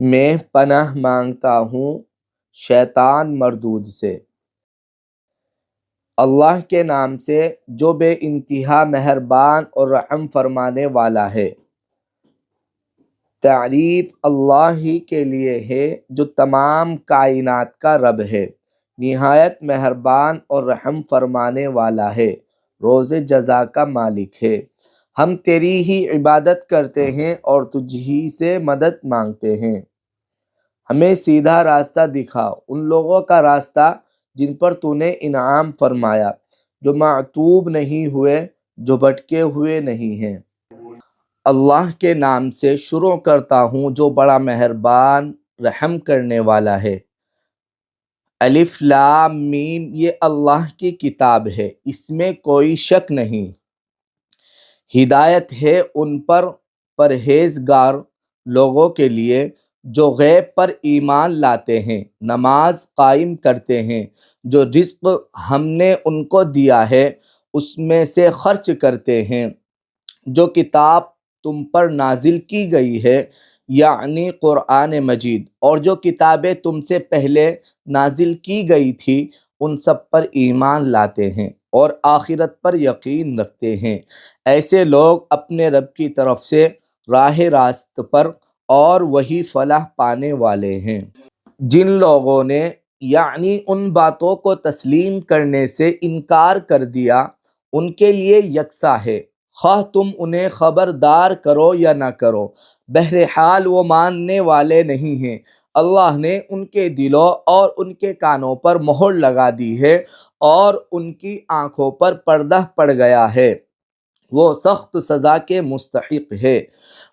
میں پناہ مانگتا ہوں شیطان مردود سے۔ اللہ کے نام سے جو بے انتہا مہربان اور رحم فرمانے والا ہے۔ تعریف اللہ ہی کے لیے ہے جو تمام کائنات کا رب ہے، نہایت مہربان اور رحم فرمانے والا ہے، روز جزا کا مالک ہے۔ ہم تیری ہی عبادت کرتے ہیں اور تجھ ہی سے مدد مانگتے ہیں۔ ہمیں سیدھا راستہ دکھا، ان لوگوں کا راستہ جن پر تو نے انعام فرمایا، جو معتوب نہیں ہوئے، جو بھٹکے ہوئے نہیں ہیں۔ اللہ کے نام سے شروع کرتا ہوں جو بڑا مہربان رحم کرنے والا ہے۔ الف لام میم، یہ اللہ کی کتاب ہے، اس میں کوئی شک نہیں۔ ہدایت ہے ان پر پرہیزگار لوگوں کے لیے جو غیب پر ایمان لاتے ہیں، نماز قائم کرتے ہیں، جو رزق ہم نے ان کو دیا ہے اس میں سے خرچ کرتے ہیں، جو کتاب تم پر نازل کی گئی ہے یعنی قرآن مجید، اور جو کتابیں تم سے پہلے نازل کی گئی تھی ان سب پر ایمان لاتے ہیں اور آخرت پر یقین رکھتے ہیں۔ ایسے لوگ اپنے رب کی طرف سے راہ راست پر اور وہی فلاح پانے والے ہیں۔ جن لوگوں نے یعنی ان باتوں کو تسلیم کرنے سے انکار کر دیا ان کے لیے یکساں ہے، خواہ تم انہیں خبردار کرو یا نہ کرو، بہرحال وہ ماننے والے نہیں ہیں۔ اللہ نے ان کے دلوں اور ان کے کانوں پر مہر لگا دی ہے اور ان کی آنکھوں پر پردہ پڑ گیا ہے، وہ سخت سزا کے مستحق ہے۔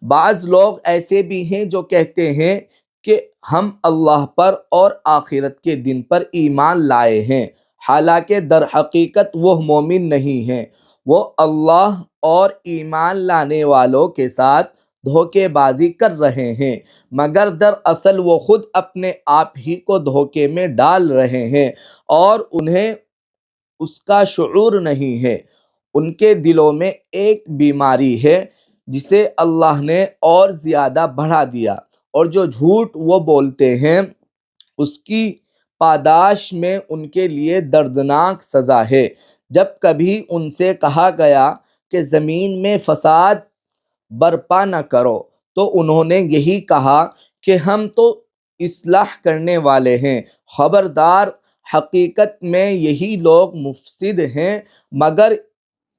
بعض لوگ ایسے بھی ہیں جو کہتے ہیں کہ ہم اللہ پر اور آخرت کے دن پر ایمان لائے ہیں، حالانکہ در حقیقت وہ مومن نہیں ہیں۔ وہ اللہ اور ایمان لانے والوں کے ساتھ دھوکے بازی کر رہے ہیں، مگر دراصل وہ خود اپنے آپ ہی کو دھوکے میں ڈال رہے ہیں اور انہیں اس کا شعور نہیں ہے۔ ان کے دلوں میں ایک بیماری ہے جسے اللہ نے اور زیادہ بڑھا دیا، اور جو جھوٹ وہ بولتے ہیں اس کی پاداش میں ان کے لیے دردناک سزا ہے۔ جب کبھی ان سے کہا گیا کہ زمین میں فساد برپا نہ کرو تو انہوں نے یہی کہا کہ ہم تو اصلاح کرنے والے ہیں۔ خبردار، حقیقت میں یہی لوگ مفسد ہیں مگر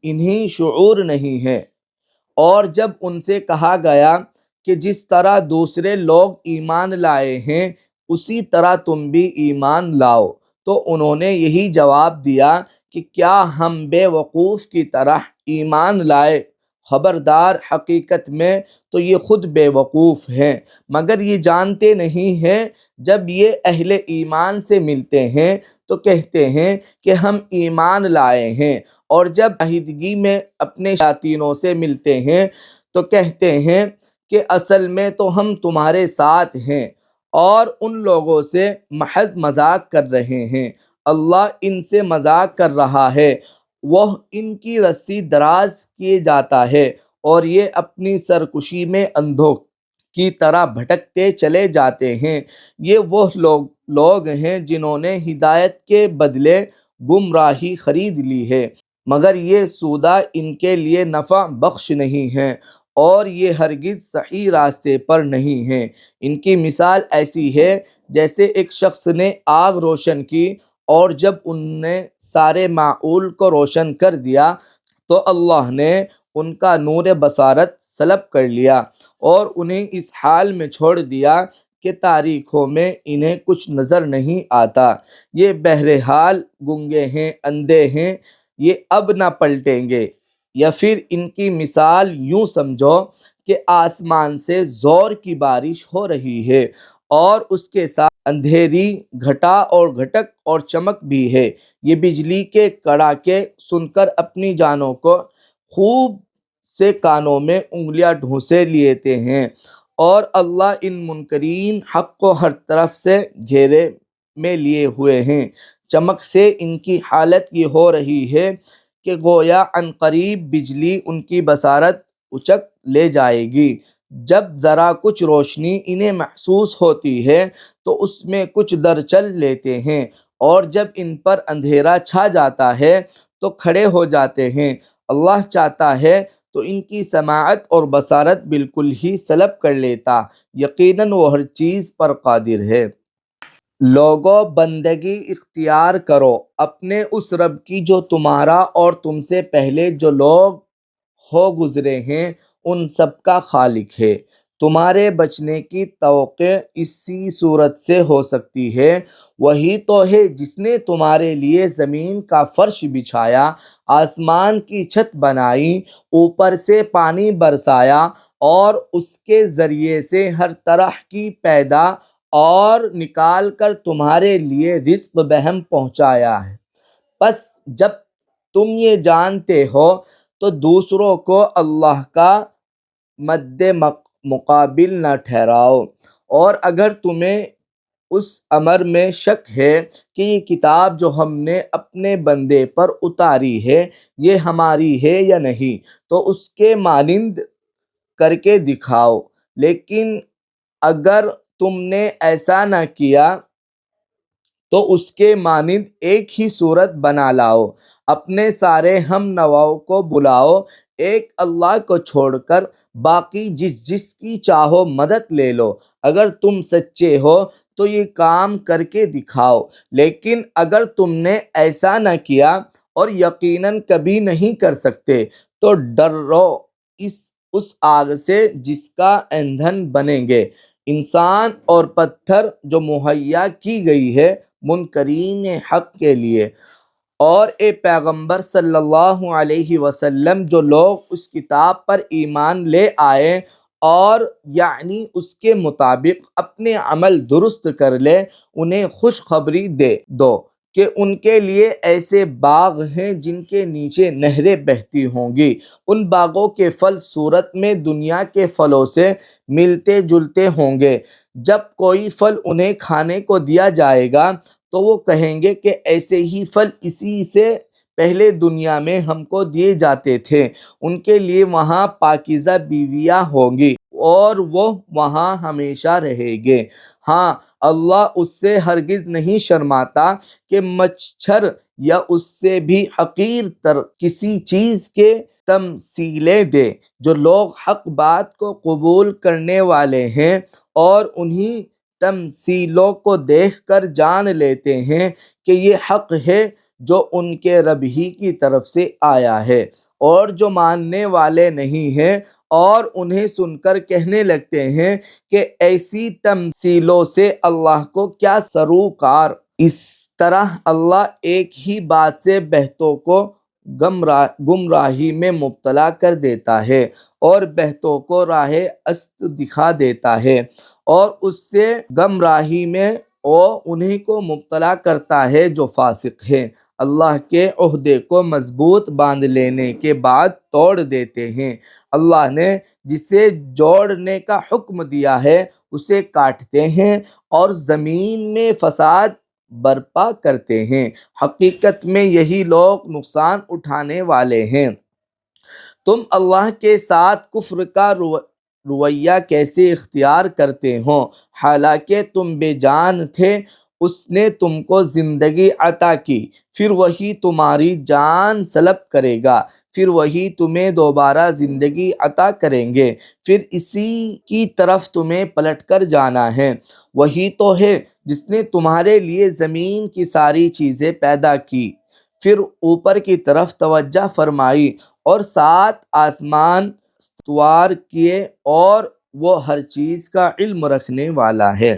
انہیں شعور نہیں ہے۔ اور جب ان سے کہا گیا کہ جس طرح دوسرے لوگ ایمان لائے ہیں اسی طرح تم بھی ایمان لاؤ، تو انہوں نے یہی جواب دیا کہ کیا ہم بے وقوف کی طرح ایمان لائے؟ خبردار، حقیقت میں تو یہ خود بے وقوف ہیں، مگر یہ جانتے نہیں ہیں۔ جب یہ اہل ایمان سے ملتے ہیں تو کہتے ہیں کہ ہم ایمان لائے ہیں، اور جب عہدگی میں اپنے شیاطینوں سے ملتے ہیں تو کہتے ہیں کہ اصل میں تو ہم تمہارے ساتھ ہیں، اور ان لوگوں سے محض مذاق کر رہے ہیں۔ اللہ ان سے مذاق کر رہا ہے، وہ ان کی رسی دراز کیے جاتا ہے اور یہ اپنی سرکشی میں اندھوں کی طرح بھٹکتے چلے جاتے ہیں۔ یہ وہ لوگ ہیں جنہوں نے ہدایت کے بدلے گمراہی خرید لی ہے، مگر یہ سودا ان کے لیے نفع بخش نہیں ہے اور یہ ہرگز صحیح راستے پر نہیں ہیں۔ ان کی مثال ایسی ہے جیسے ایک شخص نے آگ روشن کی اور جب ان نے سارے معول کو روشن کر دیا تو اللہ نے ان کا نور بصارت سلب کر لیا اور انہیں اس حال میں چھوڑ دیا کہ تاریکیوں میں انہیں کچھ نظر نہیں آتا۔ یہ بہرحال گنگے ہیں، اندھے ہیں، یہ اب نہ پلٹیں گے۔ یا پھر ان کی مثال یوں سمجھو کہ آسمان سے زور کی بارش ہو رہی ہے اور اس کے ساتھ اندھیری، گھٹا اور گھٹک اور چمک بھی ہے۔ یہ بجلی کے کڑاکے سن کر اپنی جانوں کو خوب سے کانوں میں انگلیاں ڈھونسے لیتے ہیں، اور اللہ ان منکرین حق کو ہر طرف سے گھیرے میں لیے ہوئے ہیں۔ چمک سے ان کی حالت یہ ہو رہی ہے کہ گویا عنقریب بجلی ان کی بصارت اچک لے جائے گی۔ جب ذرا کچھ روشنی انہیں محسوس ہوتی ہے تو اس میں کچھ در چل لیتے ہیں، اور جب ان پر اندھیرا چھا جاتا ہے تو کھڑے ہو جاتے ہیں۔ اللہ چاہتا ہے تو ان کی سماعت اور بصارت بالکل ہی سلب کر لیتا، یقیناً وہ ہر چیز پر قادر ہے۔ لوگو، بندگی اختیار کرو اپنے اس رب کی جو تمہارا اور تم سے پہلے جو لوگ ہو گزرے ہیں ان سب کا خالق ہے۔ تمہارے بچنے کی توقع اسی صورت سے ہو سکتی ہے، وہی تو ہے جس نے تمہارے لیے زمین کا فرش بچھایا، آسمان کی چھت بنائی، اوپر سے پانی برسایا اور اس کے ذریعے سے ہر طرح کی پیدا اور نکال کر تمہارے لیے رزق بہم پہنچایا ہے۔ پس جب تم یہ جانتے ہو تو دوسروں کو اللہ کا مد مقابل نہ ٹھہراؤ، اور اگر تمہیں اس امر میں شک ہے کہ یہ کتاب جو ہم نے اپنے بندے پر اتاری ہے یہ ہماری ہے یا نہیں، تو اس کے مانند کر کے دکھاؤ، لیکن اگر تم نے ایسا نہ کیا تو اس کے مانند ایک ہی صورت بنا لاؤ، اپنے سارے ہم نواؤں کو بلاؤ، ایک اللہ کو چھوڑ کر باقی جس جس کی چاہو مدد لے لو۔ اگر تم سچے ہو تو یہ کام کر کے دکھاؤ، لیکن اگر تم نے ایسا نہ کیا اور یقیناً کبھی نہیں کر سکتے تو ڈرو اس آگ سے جس کا ایندھن بنیں گے انسان اور پتھر، جو مہیا کی گئی ہے منکرین حق کے لیے۔ اور اے پیغمبر صلی اللہ علیہ وسلم، جو لوگ اس کتاب پر ایمان لے آئے اور یعنی اس کے مطابق اپنے عمل درست کر لے، انہیں خوشخبری دے دو کہ ان کے لیے ایسے باغ ہیں جن کے نیچے نہریں بہتی ہوں گی، ان باغوں کے پھل صورت میں دنیا کے پھلوں سے ملتے جلتے ہوں گے۔ جب کوئی پھل انہیں کھانے کو دیا جائے گا تو وہ کہیں گے کہ ایسے ہی پھل اسی سے پہلے دنیا میں ہم کو دیے جاتے تھے۔ ان کے لیے وہاں پاکیزہ بیویاں ہوں گی اور وہ وہاں ہمیشہ رہیں گے۔ ہاں، اللہ اس سے ہرگز نہیں شرماتا کہ مچھر یا اس سے بھی حقیر تر کسی چیز کے تمثیلیں دے۔ جو لوگ حق بات کو قبول کرنے والے ہیں اور انہی تمثیلوں کو دیکھ کر جان لیتے ہیں کہ یہ حق ہے جو ان کے رب ہی کی طرف سے آیا ہے، اور جو ماننے والے نہیں ہیں اور انہیں سن کر کہنے لگتے ہیں کہ ایسی تمثیلوں سے اللہ کو کیا سروکار۔ اس طرح اللہ ایک ہی بات سے بہتوں کو گمراہی میں مبتلا کر دیتا ہے اور بہتوں کو راہ است دکھا دیتا ہے، اور اس سے گمراہی میں انہیں کو مبتلا کرتا ہے جو فاسق ہے۔ اللہ کے عہدے کو مضبوط باندھ لینے کے بعد توڑ دیتے ہیں۔ اللہ نے جسے جوڑنے کا حکم دیا ہے اسے کاٹتے ہیں اور زمین میں فساد برپا کرتے ہیں۔ حقیقت میں یہی لوگ نقصان اٹھانے والے ہیں۔ تم اللہ کے ساتھ کفر کا رویہ کیسے اختیار کرتے ہو، حالانکہ تم بے جان تھے، اس نے تم کو زندگی عطا کی، پھر وہی تمہاری جان سلب کرے گا، پھر وہی تمہیں دوبارہ زندگی عطا کریں گے، پھر اسی کی طرف تمہیں پلٹ کر جانا ہے۔ وہی تو ہے جس نے تمہارے لیے زمین کی ساری چیزیں پیدا کی، پھر اوپر کی طرف توجہ فرمائی اور 7 آسمان استوار کیے، اور وہ ہر چیز کا علم رکھنے والا ہے۔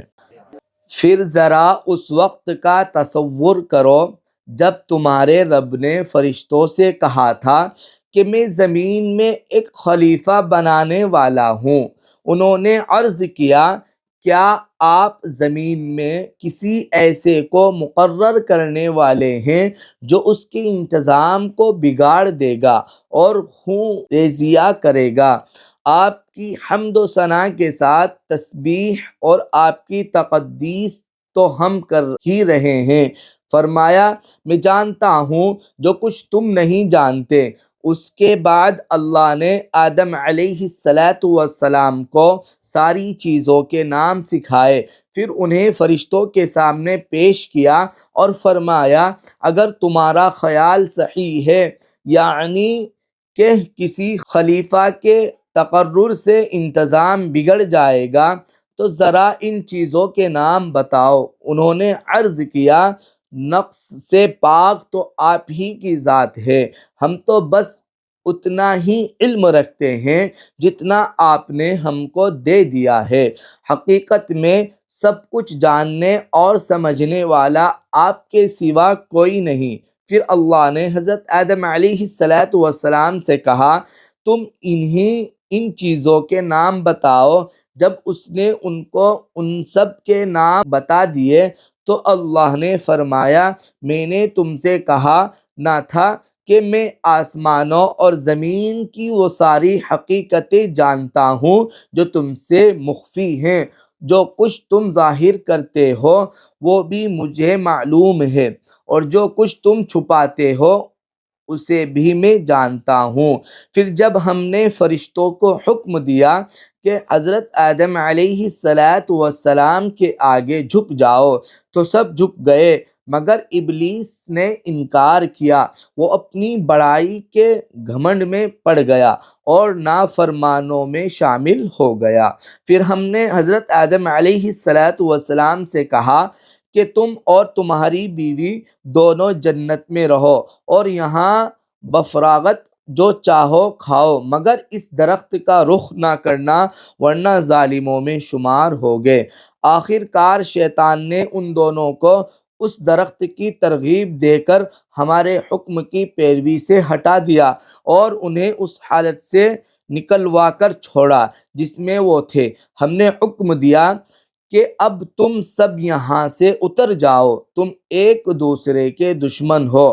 پھر ذرا اس وقت کا تصور کرو جب تمہارے رب نے فرشتوں سے کہا تھا کہ میں زمین میں ایک خلیفہ بنانے والا ہوں۔ انہوں نے عرض کیا، کیا آپ زمین میں کسی ایسے کو مقرر کرنے والے ہیں جو اس کے انتظام کو بگاڑ دے گا اور خون ریزیاں کرے گا؟ آپ کی حمد و ثنا کے ساتھ تسبیح اور آپ کی تقدیس تو ہم کر ہی رہے ہیں۔ فرمایا، میں جانتا ہوں جو کچھ تم نہیں جانتے، اس کے بعد اللہ نے آدم علیہ السلام کو ساری چیزوں کے نام سکھائے، پھر انہیں فرشتوں کے سامنے پیش کیا اور فرمایا اگر تمہارا خیال صحیح ہے، یعنی کہ کسی خلیفہ کے تقرر سے انتظام بگڑ جائے گا، تو ذرا ان چیزوں کے نام بتاؤ۔ انہوں نے عرض کیا نقص سے پاک تو آپ ہی کی ذات ہے، ہم تو بس اتنا ہی علم رکھتے ہیں جتنا آپ نے ہم کو دے دیا ہے، حقیقت میں سب کچھ جاننے اور سمجھنے والا آپ کے سوا کوئی نہیں۔ پھر اللہ نے حضرت آدم علیہ السلام سے کہا تم ان چیزوں کے نام بتاؤ۔ جب اس نے ان کو ان سب کے نام بتا دیے تو اللہ نے فرمایا میں نے تم سے کہا نہ تھا کہ میں آسمانوں اور زمین کی وہ ساری حقیقتیں جانتا ہوں جو تم سے مخفی ہیں، جو کچھ تم ظاہر کرتے ہو وہ بھی مجھے معلوم ہے، اور جو کچھ تم چھپاتے ہو اسے بھی میں جانتا ہوں۔ پھر جب ہم نے فرشتوں کو حکم دیا کہ حضرت آدم علیہ السلام کے آگے جھک جاؤ تو سب جھک گئے، مگر ابلیس نے انکار کیا، وہ اپنی بڑائی کے گھمنڈ میں پڑ گیا اور نافرمانوں میں شامل ہو گیا۔ پھر ہم نے حضرت آدم علیہ السلام سے کہا کہ تم اور تمہاری بیوی دونوں جنت میں رہو اور یہاں بفراغت جو چاہو کھاؤ، مگر اس درخت کا رخ نہ کرنا ورنہ ظالموں میں شمار ہوگے۔ آخر کار شیطان نے ان دونوں کو اس درخت کی ترغیب دے کر ہمارے حکم کی پیروی سے ہٹا دیا اور انہیں اس حالت سے نکلوا کر چھوڑا جس میں وہ تھے۔ ہم نے حکم دیا کہ اب تم سب یہاں سے اتر جاؤ، تم ایک دوسرے کے دشمن ہو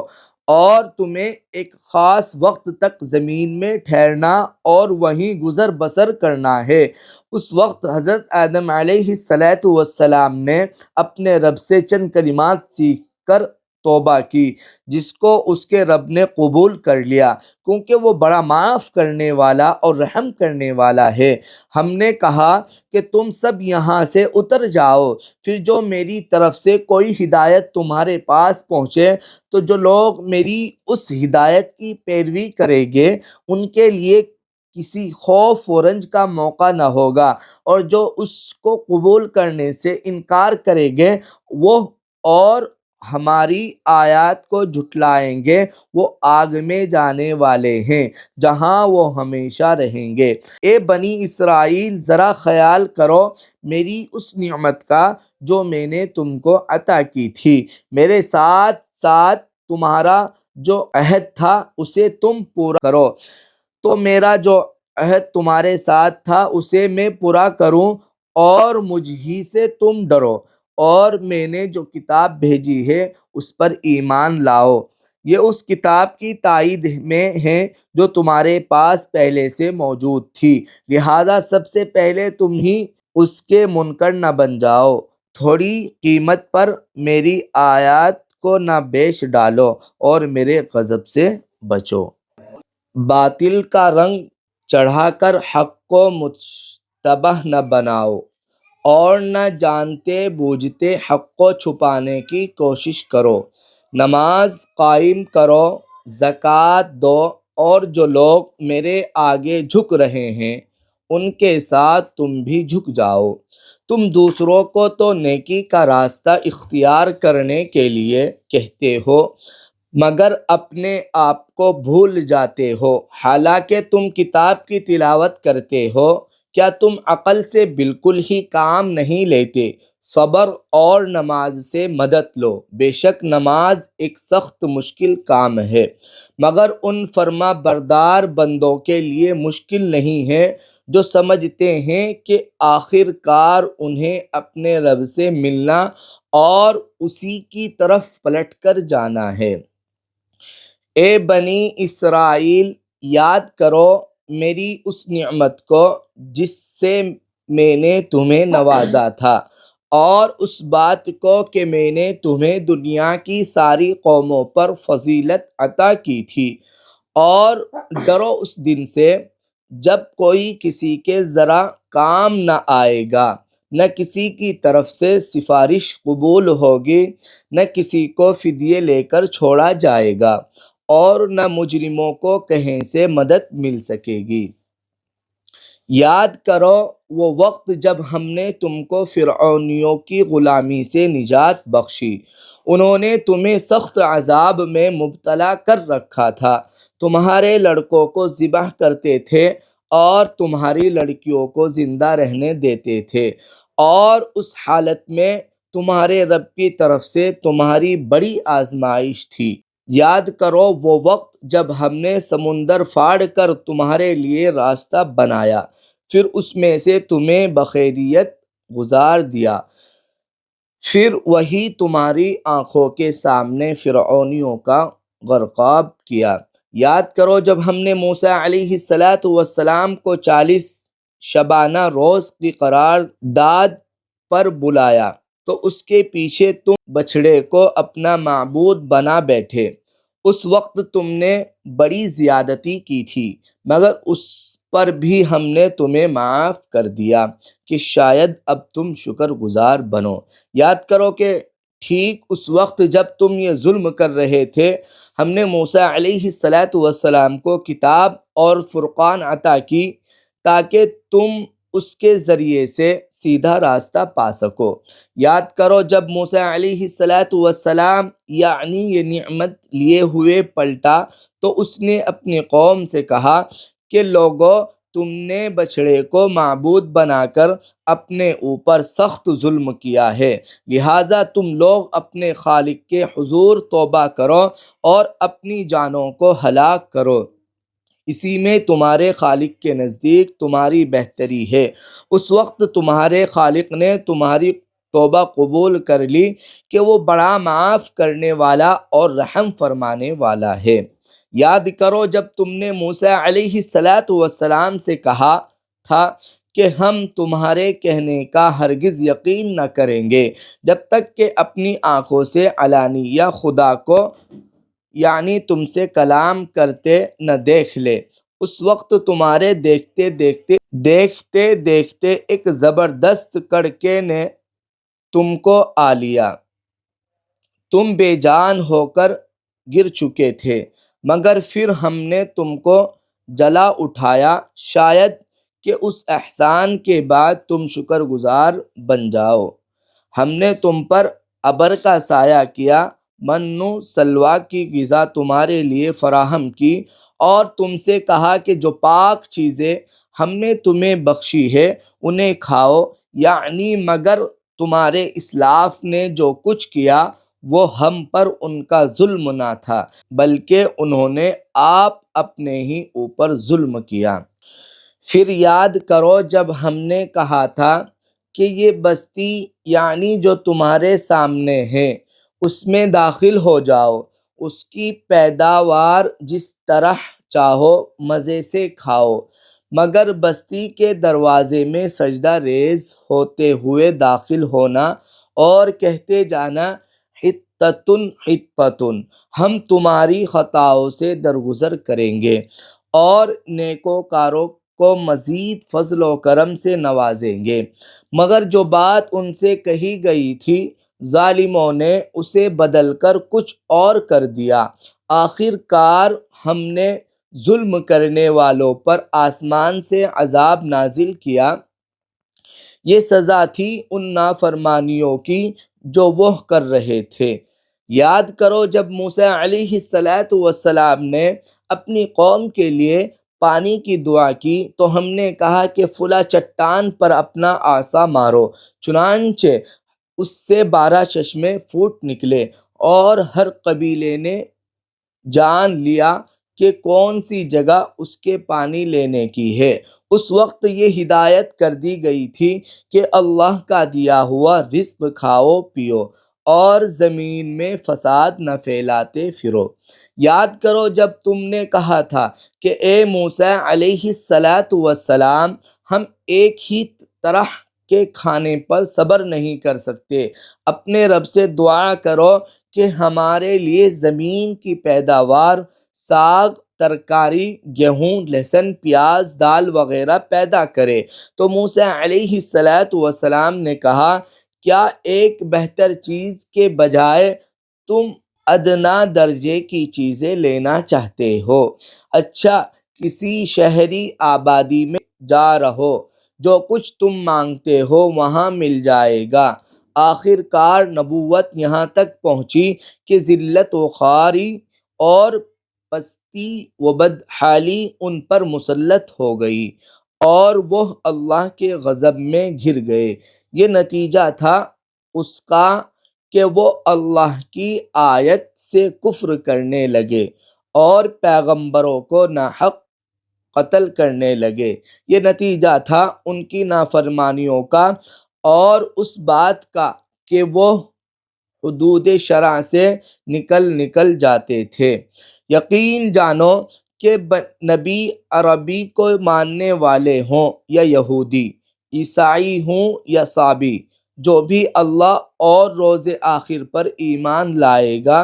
اور تمہیں ایک خاص وقت تک زمین میں ٹھہرنا اور وہیں گزر بسر کرنا ہے۔ اس وقت حضرت آدم علیہ السلام نے اپنے رب سے چند کلمات سیکھ کر توبہ کی، جس کو اس کے رب نے قبول کر لیا کیونکہ وہ بڑا معاف کرنے والا اور رحم کرنے والا ہے۔ ہم نے کہا کہ تم سب یہاں سے اتر جاؤ، پھر جو میری طرف سے کوئی ہدایت تمہارے پاس پہنچے تو جو لوگ میری اس ہدایت کی پیروی کریں گے ان کے لیے کسی خوف و رنج کا موقع نہ ہوگا، اور جو اس کو قبول کرنے سے انکار کریں گے وہ اور ہماری آیات کو جھٹلائیں گے وہ آگ میں جانے والے ہیں جہاں وہ ہمیشہ رہیں گے۔ اے بنی اسرائیل ذرا خیال کرو میری اس نعمت کا جو میں نے تم کو عطا کی تھی، میرے ساتھ ساتھ تمہارا جو عہد تھا اسے تم پورا کرو، تو میرا جو عہد تمہارے ساتھ تھا اسے میں پورا کروں اور مجھ ہی سے تم ڈرو، اور میں نے جو کتاب بھیجی ہے اس پر ایمان لاؤ۔ یہ اس کتاب کی تائید میں ہے جو تمہارے پاس پہلے سے موجود تھی، لہذا سب سے پہلے تم ہی اس کے منکر نہ بن جاؤ، تھوڑی قیمت پر میری آیات کو نہ بیچ ڈالو اور میرے غضب سے بچو۔ باطل کا رنگ چڑھا کر حق کو مشتبہ نہ بناؤ اور نہ جانتے بوجھتے حق کو چھپانے کی کوشش کرو۔ نماز قائم کرو، زکوٰۃ دو، اور جو لوگ میرے آگے جھک رہے ہیں ان کے ساتھ تم بھی جھک جاؤ۔ تم دوسروں کو تو نیکی کا راستہ اختیار کرنے کے لیے کہتے ہو مگر اپنے آپ کو بھول جاتے ہو، حالانکہ تم کتاب کی تلاوت کرتے ہو۔ کیا تم عقل سے بالکل ہی کام نہیں لیتے؟ صبر اور نماز سے مدد لو، بے شک نماز ایک سخت مشکل کام ہے مگر ان فرما بردار بندوں کے لیے مشکل نہیں ہے جو سمجھتے ہیں کہ آخر کار انہیں اپنے رب سے ملنا اور اسی کی طرف پلٹ کر جانا ہے۔ اے بنی اسرائیل یاد کرو میری اس نعمت کو جس سے میں نے تمہیں نوازا تھا، اور اس بات کو کہ میں نے تمہیں دنیا کی ساری قوموں پر فضیلت عطا کی تھی اور ڈرو اس دن سے جب کوئی کسی کے ذرا کام نہ آئے گا، نہ کسی کی طرف سے سفارش قبول ہوگی، نہ کسی کو فدیے لے کر چھوڑا جائے گا، اور نہ مجرموں کو کہیں سے مدد مل سکے گی۔ یاد کرو وہ وقت جب ہم نے تم کو فرعونیوں کی غلامی سے نجات بخشی، انہوں نے تمہیں سخت عذاب میں مبتلا کر رکھا تھا، تمہارے لڑکوں کو ذبح کرتے تھے اور تمہاری لڑکیوں کو زندہ رہنے دیتے تھے، اور اس حالت میں تمہارے رب کی طرف سے تمہاری بڑی آزمائش تھی۔ یاد کرو وہ وقت جب ہم نے سمندر پھاڑ کر تمہارے لیے راستہ بنایا، پھر اس میں سے تمہیں بخیریت گزار دیا، پھر وہی تمہاری آنکھوں کے سامنے فرعونیوں کا غرقاب کیا۔ یاد کرو جب ہم نے موسیٰ علیہ السلام کو 40 شبانہ روز کی قرارداد پر بلایا تو اس کے پیچھے تم بچھڑے کو اپنا معبود بنا بیٹھے۔ اس وقت تم نے بڑی زیادتی کی تھی، مگر اس پر بھی ہم نے تمہیں معاف کر دیا کہ شاید اب تم شکر گزار بنو۔ یاد کرو کہ ٹھیک اس وقت جب تم یہ ظلم کر رہے تھے، ہم نے موسیٰ علیہ السلام کو کتاب اور فرقان عطا کی تاکہ تم اس کے ذریعے سے سیدھا راستہ پا سکو۔ یاد کرو جب موسیٰ علیہ السلام یعنی یہ نعمت لیے ہوئے پلٹا تو اس نے اپنی قوم سے کہا کہ لوگو، تم نے بچھڑے کو معبود بنا کر اپنے اوپر سخت ظلم کیا ہے، لہٰذا تم لوگ اپنے خالق کے حضور توبہ کرو اور اپنی جانوں کو ہلاک کرو، اسی میں تمہارے خالق کے نزدیک تمہاری بہتری ہے۔ اس وقت تمہارے خالق نے تمہاری توبہ قبول کر لی کہ وہ بڑا معاف کرنے والا اور رحم فرمانے والا ہے۔ یاد کرو جب تم نے موسیٰ علیہ السلام سے کہا تھا کہ ہم تمہارے کہنے کا ہرگز یقین نہ کریں گے جب تک کہ اپنی آنکھوں سے علانیہ خدا کو یعنی تم سے کلام کرتے نہ دیکھ لے۔ اس وقت تمہارے دیکھتے دیکھتے ایک زبردست کڑکے نے تم کو آ لیا، تم بے جان ہو کر گر چکے تھے، مگر پھر ہم نے تم کو جلا اٹھایا، شاید کہ اس احسان کے بعد تم شکر گزار بن جاؤ۔ ہم نے تم پر ابر کا سایہ کیا، من و سلویٰ کی غذا تمہارے لیے فراہم کی، اور تم سے کہا کہ جو پاک چیزیں ہم نے تمہیں بخشی ہے انہیں کھاؤ، یعنی مگر تمہارے اسلاف نے جو کچھ کیا وہ ہم پر ان کا ظلم نہ تھا، بلکہ انہوں نے آپ اپنے ہی اوپر ظلم کیا۔ پھر یاد کرو جب ہم نے کہا تھا کہ یہ بستی یعنی جو تمہارے سامنے ہے اس میں داخل ہو جاؤ، اس کی پیداوار جس طرح چاہو مزے سے کھاؤ، مگر بستی کے دروازے میں سجدہ ریز ہوتے ہوئے داخل ہونا اور کہتے جانا حطۃ حطۃ، ہم تمہاری خطاؤں سے درگزر کریں گے اور نیکوکاروں کو مزید فضل و کرم سے نوازیں گے۔ مگر جو بات ان سے کہی گئی تھی ظالموں نے اسے بدل کر کچھ اور کر دیا۔ آخر کار ہم نے ظلم کرنے والوں پر آسمان سے عذاب نازل کیا، یہ سزا تھی ان نافرمانیوں کی جو وہ کر رہے تھے۔ یاد کرو جب موسیٰ علیہ السلام نے اپنی قوم کے لیے پانی کی دعا کی تو ہم نے کہا کہ فلاں چٹان پر اپنا عصا مارو، چنانچہ اس سے 12 چشمے پھوٹ نکلے، اور ہر قبیلے نے جان لیا کہ کون سی جگہ اس کے پانی لینے کی ہے۔ اس وقت یہ ہدایت کر دی گئی تھی کہ اللہ کا دیا ہوا رزق کھاؤ پیو اور زمین میں فساد نہ پھیلاتے پھرو۔ یاد کرو جب تم نے کہا تھا کہ اے موسیٰ علیہ السلام، ہم ایک ہی طرح کے کھانے پر صبر نہیں کر سکتے، اپنے رب سے دعا کرو کہ ہمارے لیے زمین کی پیداوار ساگ ترکاری گیہوں لہسن پیاز دال وغیرہ پیدا کرے۔ تو موسیٰ علیہ السلام نے کہا کیا ایک بہتر چیز کے بجائے تم ادنا درجے کی چیزیں لینا چاہتے ہو؟ اچھا کسی شہری آبادی میں جا رہو، جو کچھ تم مانگتے ہو وہاں مل جائے گا۔ آخر کار نبوت یہاں تک پہنچی کہ ذلت و خواری اور پستی و بدحالی ان پر مسلط ہو گئی اور وہ اللہ کے غضب میں گر گئے۔ یہ نتیجہ تھا اس کا کہ وہ اللہ کی آیت سے کفر کرنے لگے اور پیغمبروں کو ناحق قتل کرنے لگے۔ یہ نتیجہ تھا ان کی نافرمانیوں کا اور اس بات کا کہ وہ حدود شرع سے نکل جاتے تھے۔ یقین جانو کہ نبی عربی کو ماننے والے ہوں یا یہودی، عیسائی ہوں یا صابی، جو بھی اللہ اور روز آخر پر ایمان لائے گا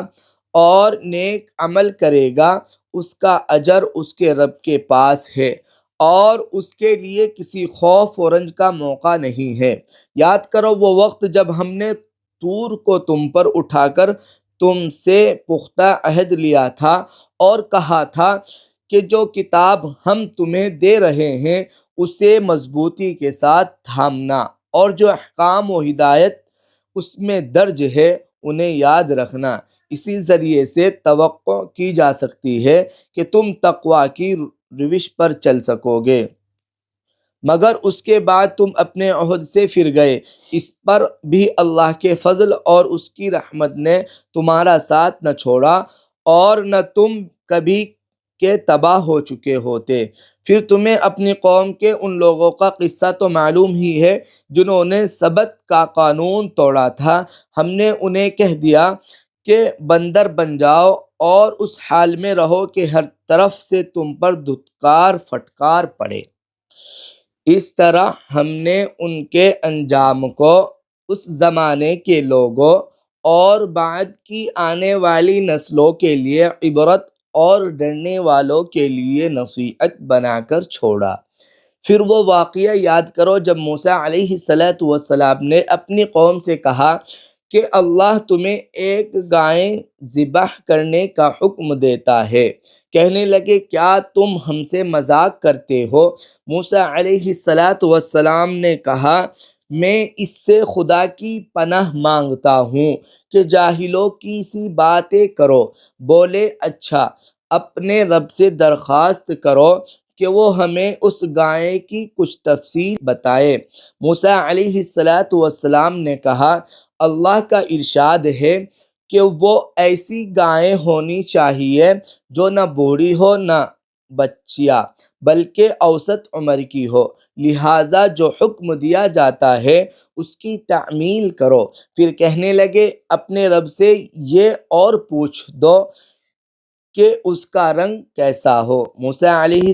اور نیک عمل کرے گا، اس کا اجر اس کے رب کے پاس ہے اور اس کے لیے کسی خوف و رنج کا موقع نہیں ہے۔ یاد کرو وہ وقت جب ہم نے طور کو تم پر اٹھا کر تم سے پختہ عہد لیا تھا اور کہا تھا کہ جو کتاب ہم تمہیں دے رہے ہیں اسے مضبوطی کے ساتھ تھامنا اور جو احکام و ہدایت اس میں درج ہے انہیں یاد رکھنا۔ اسی ذریعے سے توقع کی جا سکتی ہے کہ تم تقوی کی روش پر چل سکو گے، مگر اس کے بعد تم اپنے عہد سے پھر گئے۔ اس پر بھی اللہ کے فضل اور اس کی رحمت نے تمہارا ساتھ نہ چھوڑا اور نہ تم کبھی کے تباہ ہو چکے ہوتے۔ پھر تمہیں اپنی قوم کے ان لوگوں کا قصہ تو معلوم ہی ہے جنہوں نے سبت کا قانون توڑا تھا۔ ہم نے انہیں کہہ دیا کہ بندر بن جاؤ اور اس حال میں رہو کہ ہر طرف سے تم پر دھتکار پھٹکار پڑے۔ اس طرح ہم نے ان کے انجام کو اس زمانے کے لوگوں اور بعد کی آنے والی نسلوں کے لیے عبرت اور ڈرنے والوں کے لیے نصیحت بنا کر چھوڑا۔ پھر وہ واقعہ یاد کرو جب موسیٰ علیہ السلام نے اپنی قوم سے کہا کہ اللہ تمہیں ایک گائے ذبح کرنے کا حکم دیتا ہے۔ کہنے لگے کیا تم ہم سے مذاق کرتے ہو؟ موسیٰ علیہ السلام نے کہا میں اس سے خدا کی پناہ مانگتا ہوں کہ جاہلوں کی سی باتیں کرو۔ بولے اچھا اپنے رب سے درخواست کرو کہ وہ ہمیں اس گائے کی کچھ تفصیل بتائے۔ موسیٰ علیہ السلام نے کہا اللہ کا ارشاد ہے کہ وہ ایسی گائے ہونی چاہیے جو نہ بوڑھی ہو نہ بچیا بلکہ اوسط عمر کی ہو، لہٰذا جو حکم دیا جاتا ہے اس کی تعمیل کرو۔ پھر کہنے لگے اپنے رب سے یہ اور پوچھ دو کہ اس کا رنگ کیسا ہو۔ موسیٰ علیہ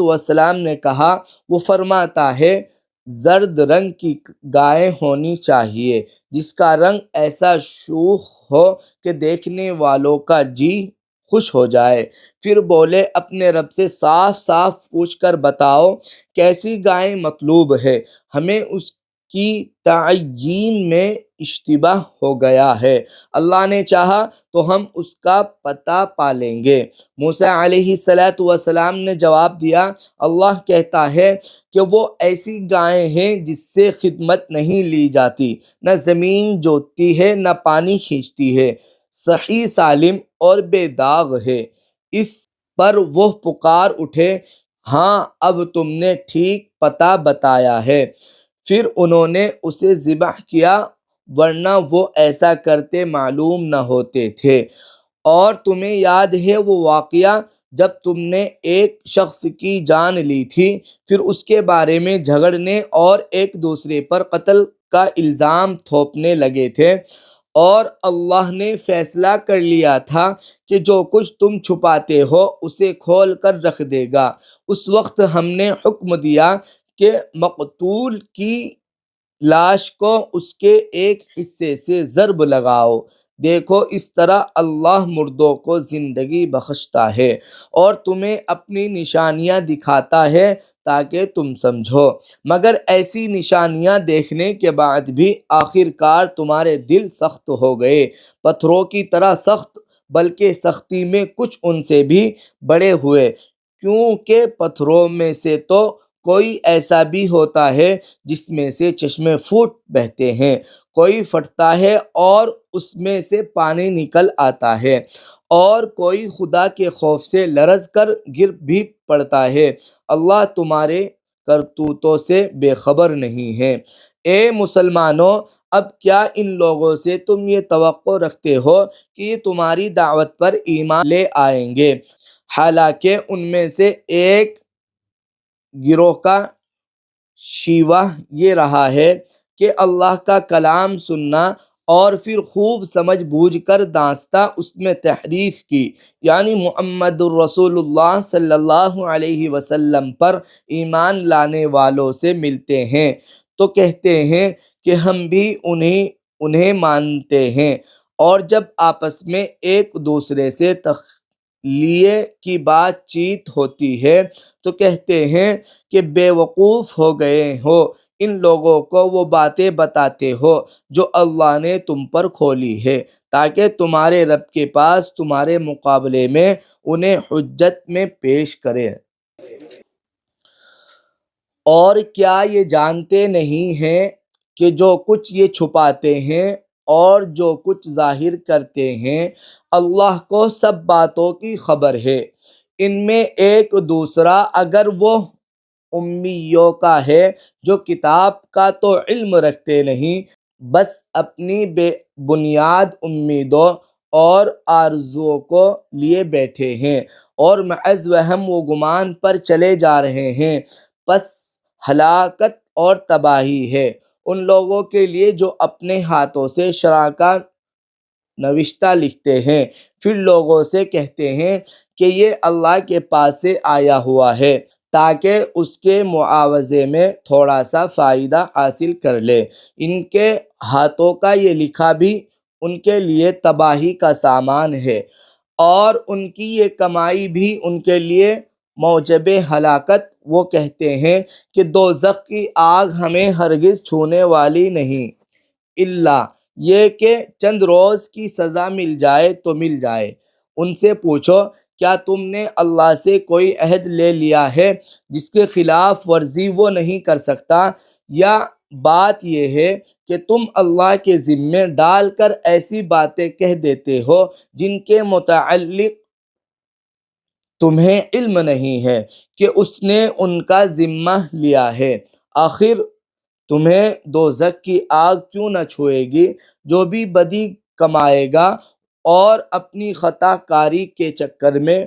السلام نے کہا وہ فرماتا ہے زرد رنگ کی گائے ہونی چاہیے جس کا رنگ ایسا شوخ ہو کہ دیکھنے والوں کا جی خوش ہو جائے۔ پھر بولے اپنے رب سے صاف صاف پوچھ کر بتاؤ کیسی گائے مطلوب ہے، ہمیں اس کی تعیین میں اشتباہ ہو گیا ہے، اللہ نے چاہا تو ہم اس کا پتہ پا لیں گے۔ موسیٰ علیہ السلام نے جواب دیا اللہ کہتا ہے کہ وہ ایسی گائیں ہیں جس سے خدمت نہیں لی جاتی، نہ زمین جوتتی ہے نہ پانی کھینچتی ہے، صحیح سالم اور بے داغ ہے۔ اس پر وہ پکار اٹھے ہاں اب تم نے ٹھیک پتہ بتایا ہے۔ پھر انہوں نے اسے ذبح کیا ورنہ وہ ایسا کرتے معلوم نہ ہوتے تھے۔ اور تمہیں یاد ہے وہ واقعہ جب تم نے ایک شخص کی جان لی تھی، پھر اس کے بارے میں جھگڑنے اور ایک دوسرے پر قتل کا الزام تھوپنے لگے تھے، اور اللہ نے فیصلہ کر لیا تھا کہ جو کچھ تم چھپاتے ہو اسے کھول کر رکھ دے گا۔ اس وقت ہم نے حکم دیا کہ مقتول کی لاش کو اس کے ایک حصے سے ضرب لگاؤ، دیکھو اس طرح اللہ مردوں کو زندگی بخشتا ہے اور تمہیں اپنی نشانیاں دکھاتا ہے تاکہ تم سمجھو، مگر ایسی نشانیاں دیکھنے کے بعد بھی آخر کار تمہارے دل سخت ہو گئے، پتھروں کی طرح سخت، بلکہ سختی میں کچھ ان سے بھی بڑے ہوئے، کیونکہ پتھروں میں سے تو کوئی ایسا بھی ہوتا ہے جس میں سے چشمے پھوٹ بہتے ہیں، کوئی پھٹتا ہے اور اس میں سے پانی نکل آتا ہے، اور کوئی خدا کے خوف سے لرز کر گر بھی پڑتا ہے۔ اللہ تمہارے کرتوتوں سے بے خبر نہیں ہے۔ اے مسلمانوں، اب کیا ان لوگوں سے تم یہ توقع رکھتے ہو کہ یہ تمہاری دعوت پر ایمان لے آئیں گے، حالانکہ ان میں سے ایک گروہ کا شیوہ یہ رہا ہے کہ اللہ کا کلام سننا اور پھر خوب سمجھ بوجھ کر دانستہ اس میں تحریف کی، یعنی محمد الرسول اللہ صلی اللہ علیہ وسلم پر ایمان لانے والوں سے ملتے ہیں تو کہتے ہیں کہ ہم بھی انہیں مانتے ہیں، اور جب آپس میں ایک دوسرے سے تخلیے کی بات چیت ہوتی ہے تو کہتے ہیں کہ بے وقوف ہو گئے ہو، ان لوگوں کو وہ باتیں بتاتے ہو جو اللہ نے تم پر کھولی ہے تاکہ تمہارے رب کے پاس تمہارے مقابلے میں انہیں حجت میں پیش کرے۔ اور کیا یہ جانتے نہیں ہیں کہ جو کچھ یہ چھپاتے ہیں اور جو کچھ ظاہر کرتے ہیں اللہ کو سب باتوں کی خبر ہے؟ ان میں ایک دوسرا اگر وہ امیوں کا ہے جو کتاب کا تو علم رکھتے نہیں، بس اپنی بے بنیاد امیدوں اور آرزوؤں کو لیے بیٹھے ہیں اور محض وہم و گمان پر چلے جا رہے ہیں، پس ہلاکت اور تباہی ہے ان لوگوں کے لیے جو اپنے ہاتھوں سے شرع کا نوشتہ لکھتے ہیں، پھر لوگوں سے کہتے ہیں کہ یہ اللہ کے پاس سے آیا ہوا ہے تاکہ اس کے معاوضے میں تھوڑا سا فائدہ حاصل کر لے۔ ان کے ہاتھوں کا یہ لکھا بھی ان کے لیے تباہی کا سامان ہے اور ان کی یہ کمائی بھی ان کے لیے موجب ہلاکت۔ وہ کہتے ہیں کہ دوزخ کی آگ ہمیں ہرگز چھونے والی نہیں، الا یہ کہ چند روز کی سزا مل جائے تو مل جائے۔ ان سے پوچھو کیا تم نے اللہ سے کوئی عہد لے لیا ہے جس کے خلاف ورزی وہ نہیں کر سکتا، یا بات یہ ہے کہ تم اللہ کے ذمے ڈال کر ایسی باتیں کہہ دیتے ہو جن کے متعلق تمہیں علم نہیں ہے کہ اس نے ان کا ذمہ لیا ہے؟ آخر تمہیں دوزخ کی آگ کیوں نہ چھوئے گی؟ جو بھی بدی کمائے گا اور اپنی خطا کاری کے چکر میں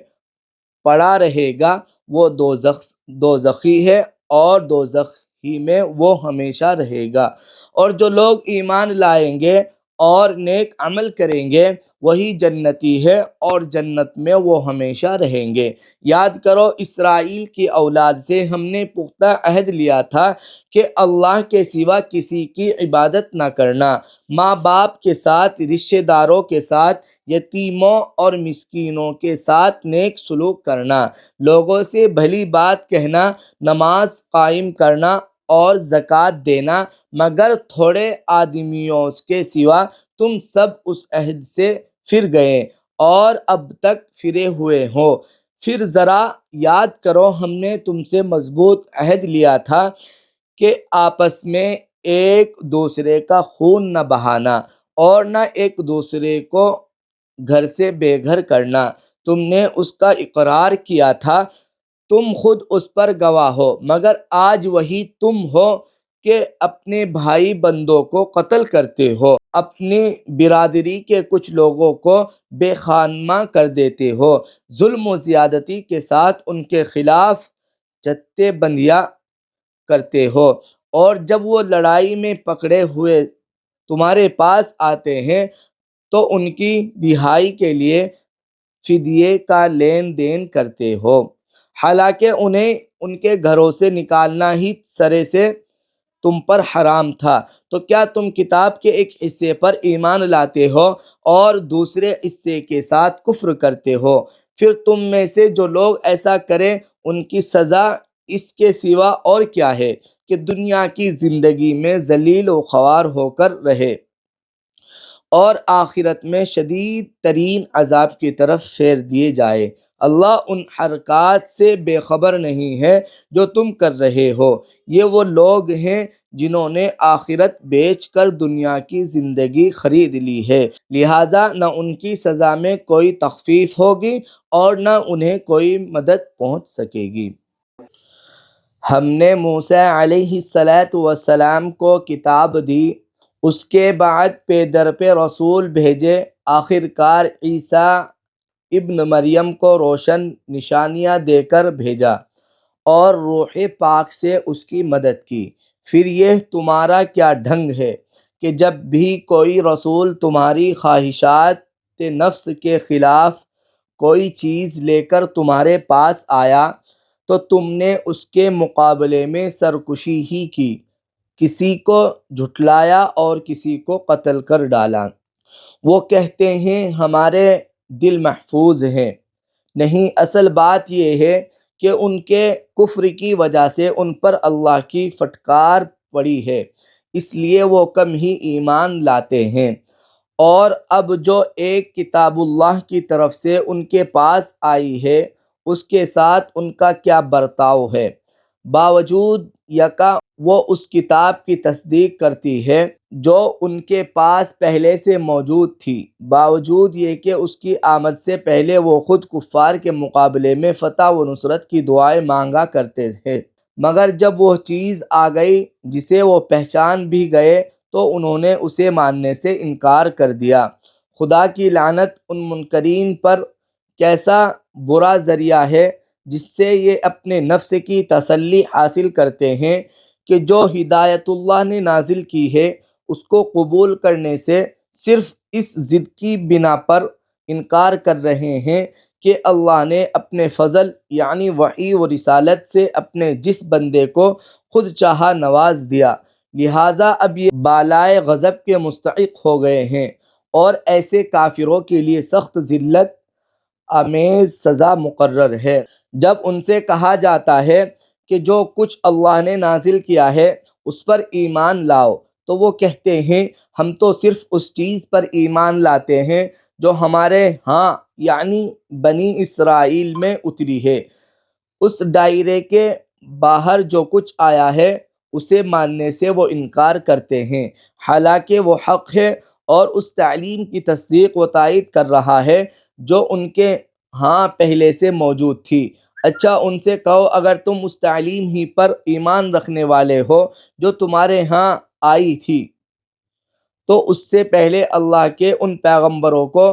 پڑا رہے گا وہ دوزخی ہے اور دوزخ ہی میں وہ ہمیشہ رہے گا، اور جو لوگ ایمان لائیں گے اور نیک عمل کریں گے وہی جنتی ہے اور جنت میں وہ ہمیشہ رہیں گے۔ یاد کرو اسرائیل کی اولاد سے ہم نے پختہ عہد لیا تھا کہ اللہ کے سوا کسی کی عبادت نہ کرنا، ماں باپ کے ساتھ، رشتہ داروں کے ساتھ، یتیموں اور مسکینوں کے ساتھ نیک سلوک کرنا، لوگوں سے بھلی بات کہنا، نماز قائم کرنا اور زکوٰۃ دینا، مگر تھوڑے آدمیوں کے سوا تم سب اس عہد سے پھر گئے اور اب تک پھرے ہوئے ہو۔ پھر ذرا یاد کرو ہم نے تم سے مضبوط عہد لیا تھا کہ آپس میں ایک دوسرے کا خون نہ بہانا اور نہ ایک دوسرے کو گھر سے بے گھر کرنا، تم نے اس کا اقرار کیا تھا، تم خود اس پر گواہ ہو، مگر آج وہی تم ہو کہ اپنے بھائی بندوں کو قتل کرتے ہو، اپنی برادری کے کچھ لوگوں کو بے خانمہ کر دیتے ہو، ظلم و زیادتی کے ساتھ ان کے خلاف جتھے بندیاں کرتے ہو، اور جب وہ لڑائی میں پکڑے ہوئے تمہارے پاس آتے ہیں تو ان کی رہائی کے لیے فدیے کا لین دین کرتے ہو، حالانکہ انہیں ان کے گھروں سے نکالنا ہی سرے سے تم پر حرام تھا، تو کیا تم کتاب کے ایک حصے پر ایمان لاتے ہو اور دوسرے حصے کے ساتھ کفر کرتے ہو؟ پھر تم میں سے جو لوگ ایسا کریں ان کی سزا اس کے سوا اور کیا ہے کہ دنیا کی زندگی میں ذلیل و خوار ہو کر رہے اور آخرت میں شدید ترین عذاب کی طرف پھیر دیے جائے۔ اللہ ان حرکات سے بے خبر نہیں ہے جو تم کر رہے ہو۔ یہ وہ لوگ ہیں جنہوں نے آخرت بیچ کر دنیا کی زندگی خرید لی ہے، لہٰذا نہ ان کی سزا میں کوئی تخفیف ہوگی اور نہ انہیں کوئی مدد پہنچ سکے گی۔ ہم نے موسیٰ علیہ السلام کو کتاب دی، اس کے بعد پے در پہ رسول بھیجے، آخر کار عیسیٰ ابن مریم کو روشن نشانیاں دے کر بھیجا اور روح پاک سے اس کی مدد کی۔ پھر یہ تمہارا کیا ڈھنگ ہے کہ جب بھی کوئی رسول تمہاری خواہشات نفس کے خلاف کوئی چیز لے کر تمہارے پاس آیا تو تم نے اس کے مقابلے میں سرکشی ہی کی، کسی کو جھٹلایا اور کسی کو قتل کر ڈالا۔ وہ کہتے ہیں ہمارے دل محفوظ ہیں، نہیں، اصل بات یہ ہے کہ ان کے کفر کی وجہ سے ان پر اللہ کی پھٹکار پڑی ہے، اس لیے وہ کم ہی ایمان لاتے ہیں۔ اور اب جو ایک کتاب اللہ کی طرف سے ان کے پاس آئی ہے اس کے ساتھ ان کا کیا برتاؤ ہے؟ باوجود یکا وہ اس کتاب کی تصدیق کرتی ہے جو ان کے پاس پہلے سے موجود تھی، باوجود یہ کہ اس کی آمد سے پہلے وہ خود کفار کے مقابلے میں فتح و نصرت کی دعائیں مانگا کرتے تھے، مگر جب وہ چیز آ گئی جسے وہ پہچان بھی گئے تو انہوں نے اسے ماننے سے انکار کر دیا۔ خدا کی لعنت ان منکرین پر، کیسا برا ذریعہ ہے جس سے یہ اپنے نفس کی تسلی حاصل کرتے ہیں کہ جو ہدایت اللہ نے نازل کی ہے اس کو قبول کرنے سے صرف اس ضد کی بنا پر انکار کر رہے ہیں کہ اللہ نے اپنے فضل یعنی وحی و رسالت سے اپنے جس بندے کو خود چاہا نواز دیا، لہٰذا اب یہ بالائے غضب کے مستحق ہو گئے ہیں اور ایسے کافروں کے لیے سخت ذلت آمیز سزا مقرر ہے۔ جب ان سے کہا جاتا ہے کہ جو کچھ اللہ نے نازل کیا ہے اس پر ایمان لاؤ تو وہ کہتے ہیں ہم تو صرف اس چیز پر ایمان لاتے ہیں جو ہمارے ہاں یعنی بنی اسرائیل میں اتری ہے، اس دائرے کے باہر جو کچھ آیا ہے اسے ماننے سے وہ انکار کرتے ہیں، حالانکہ وہ حق ہے اور اس تعلیم کی تصدیق و تائید کر رہا ہے جو ان کے ہاں پہلے سے موجود تھی۔ اچھا ان سے کہو اگر تم اس تعلیم ہی پر ایمان رکھنے والے ہو جو تمہارے ہاں آئی تھی تو اس سے پہلے اللہ کے ان پیغمبروں کو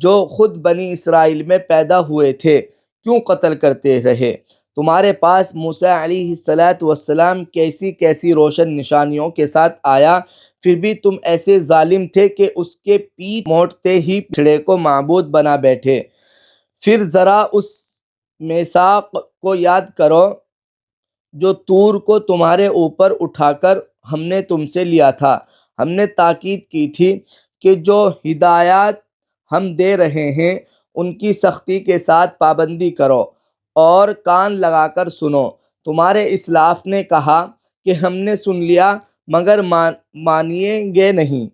جو خود بنی اسرائیل میں پیدا ہوئے تھے کیوں قتل کرتے رہے؟ تمہارے پاس موسیٰ علیہ السلام کیسی کیسی روشن نشانیوں کے ساتھ آیا، پھر بھی تم ایسے ظالم تھے کہ اس کے پیٹ موڑتے ہی بچھڑے کو معبود بنا بیٹھے۔ پھر ذرا اس میثاق کو یاد کرو جو طور کو تمہارے اوپر اٹھا کر ہم نے تم سے لیا تھا، ہم نے تاکید کی تھی کہ جو ہدایات ہم دے رہے ہیں ان کی سختی کے ساتھ پابندی کرو اور کان لگا کر سنو۔ تمہارے اسلاف نے کہا کہ ہم نے سن لیا مگر مانیں گے نہیں،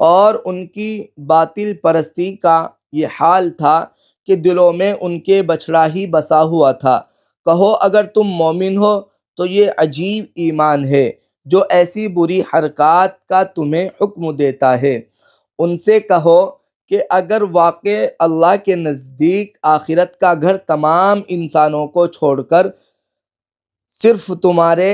اور ان کی باطل پرستی کا یہ حال تھا کہ دلوں میں ان کے بچھڑا ہی بسا ہوا تھا۔ کہو اگر تم مومن ہو تو یہ عجیب ایمان ہے جو ایسی بری حرکات کا تمہیں حکم دیتا ہے۔ ان سے کہو کہ اگر واقع اللہ کے نزدیک آخرت کا گھر تمام انسانوں کو چھوڑ کر صرف تمہارے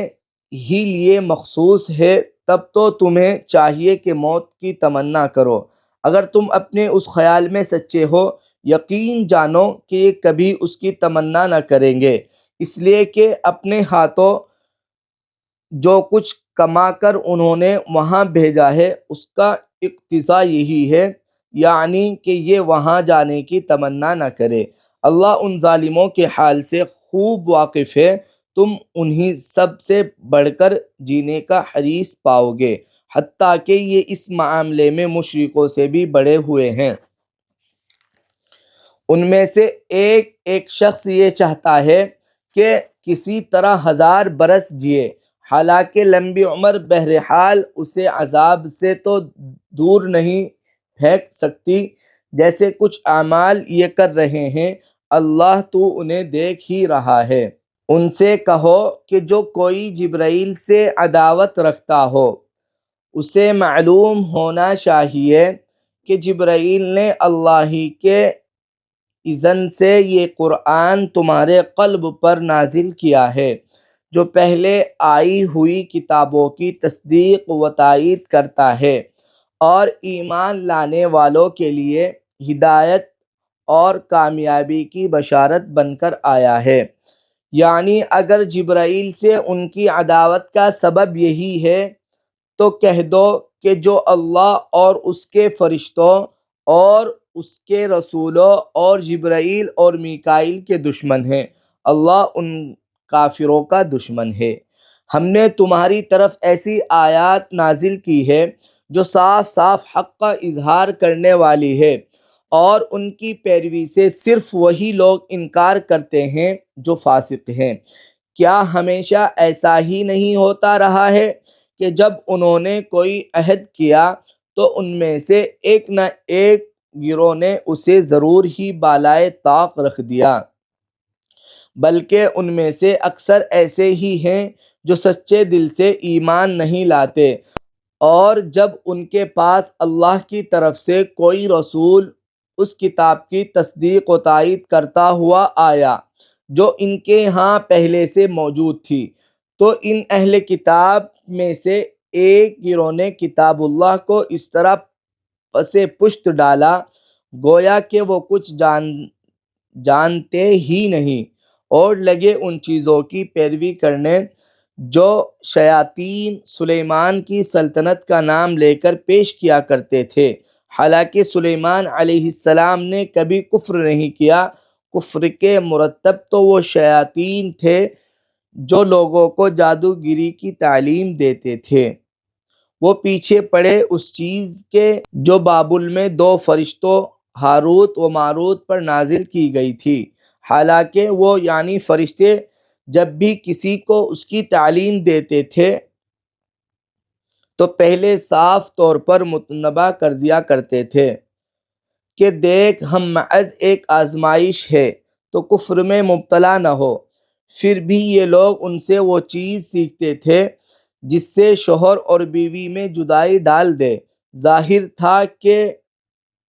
ہی لیے مخصوص ہے تب تو تمہیں چاہیے کہ موت کی تمنا کرو۔ اگر تم اپنے اس خیال میں سچے ہو یقین جانو کہ یہ کبھی اس کی تمنا نہ کریں گے، اس لیے کہ اپنے ہاتھوں جو کچھ کما کر انہوں نے وہاں بھیجا ہے اس کا اقتضا یہی ہے، یعنی کہ یہ وہاں جانے کی تمنا نہ کرے۔ اللہ ان ظالموں کے حال سے خوب واقف ہے۔ تم انہی سب سے بڑھ کر جینے کا حریص پاؤ گے، حتیٰ کہ یہ اس معاملے میں مشرکوں سے بھی بڑے ہوئے ہیں۔ ان میں سے ایک ایک شخص یہ چاہتا ہے کہ کسی طرح 1000 برس جیے، حالانکہ لمبی عمر بہرحال اسے عذاب سے تو دور نہیں پھینک سکتی۔ جیسے کچھ اعمال یہ کر رہے ہیں، اللہ تو انہیں دیکھ ہی رہا ہے۔ ان سے کہو کہ جو کوئی جبرائیل سے عداوت رکھتا ہو، اسے معلوم ہونا چاہیے کہ جبرائیل نے اللہ ہی کے اذن سے یہ قرآن تمہارے قلب پر نازل کیا ہے، جو پہلے آئی ہوئی کتابوں کی تصدیق و تائید کرتا ہے اور ایمان لانے والوں کے لیے ہدایت اور کامیابی کی بشارت بن کر آیا ہے۔ یعنی اگر جبرائیل سے ان کی عداوت کا سبب یہی ہے تو کہہ دو کہ جو اللہ اور اس کے فرشتوں اور اس کے رسولوں اور جبرائیل اور میکائیل کے دشمن ہیں، اللہ ان کافروں کا دشمن ہے۔ ہم نے تمہاری طرف ایسی آیات نازل کی ہے جو صاف صاف حق کا اظہار کرنے والی ہے، اور ان کی پیروی سے صرف وہی لوگ انکار کرتے ہیں جو فاسق ہیں۔ کیا ہمیشہ ایسا ہی نہیں ہوتا رہا ہے کہ جب انہوں نے کوئی عہد کیا تو ان میں سے ایک نہ ایک گروہ نے اسے ضرور ہی بالائے طاق رکھ دیا، بلکہ ان میں سے اکثر ایسے ہی ہیں جو سچے دل سے ایمان نہیں لاتے، اور جب ان کے پاس اللہ کی طرف سے کوئی رسول اس کتاب کی تصدیق و تائید کرتا ہوا آیا جو ان کے ہاں پہلے سے موجود تھی، تو ان اہل کتاب میں سے ایک گروہ نے کتاب اللہ کو اس طرح پس پشت ڈالا گویا کہ وہ کچھ جانتے ہی نہیں، اور لگے ان چیزوں کی پیروی کرنے جو شیاطین سلیمان کی سلطنت کا نام لے کر پیش کیا کرتے تھے، حالانکہ سلیمان علیہ السلام نے کبھی کفر نہیں کیا۔ کفر کے مرتب تو وہ شیاطین تھے جو لوگوں کو جادوگری کی تعلیم دیتے تھے۔ وہ پیچھے پڑے اس چیز کے جو بابل میں 2 فرشتوں ہاروت و ماروت پر نازل کی گئی تھی، حالانکہ وہ یعنی فرشتے جب بھی کسی کو اس کی تعلیم دیتے تھے تو پہلے صاف طور پر متنبہ کر دیا کرتے تھے کہ دیکھ ہم محض ایک آزمائش ہے تو کفر میں مبتلا نہ ہو۔ پھر بھی یہ لوگ ان سے وہ چیز سیکھتے تھے جس سے شوہر اور بیوی میں جدائی ڈال دے۔ ظاہر تھا کہ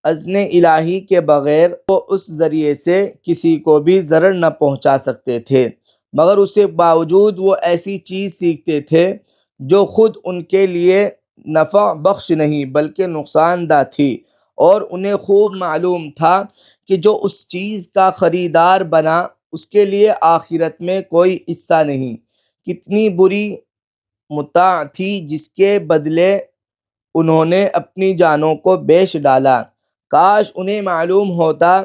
اذن الہی کے بغیر وہ اس ذریعے سے کسی کو بھی ضرر نہ پہنچا سکتے تھے، مگر اس کے باوجود وہ ایسی چیز سیکھتے تھے جو خود ان کے لیے نفع بخش نہیں بلکہ نقصان دہ تھی، اور انہیں خوب معلوم تھا کہ جو اس چیز کا خریدار بنا اس کے لیے آخرت میں کوئی حصہ نہیں۔ کتنی بری متاع تھی جس کے بدلے انہوں نے اپنی جانوں کو بیچ ڈالا۔ کاش انہیں معلوم ہوتا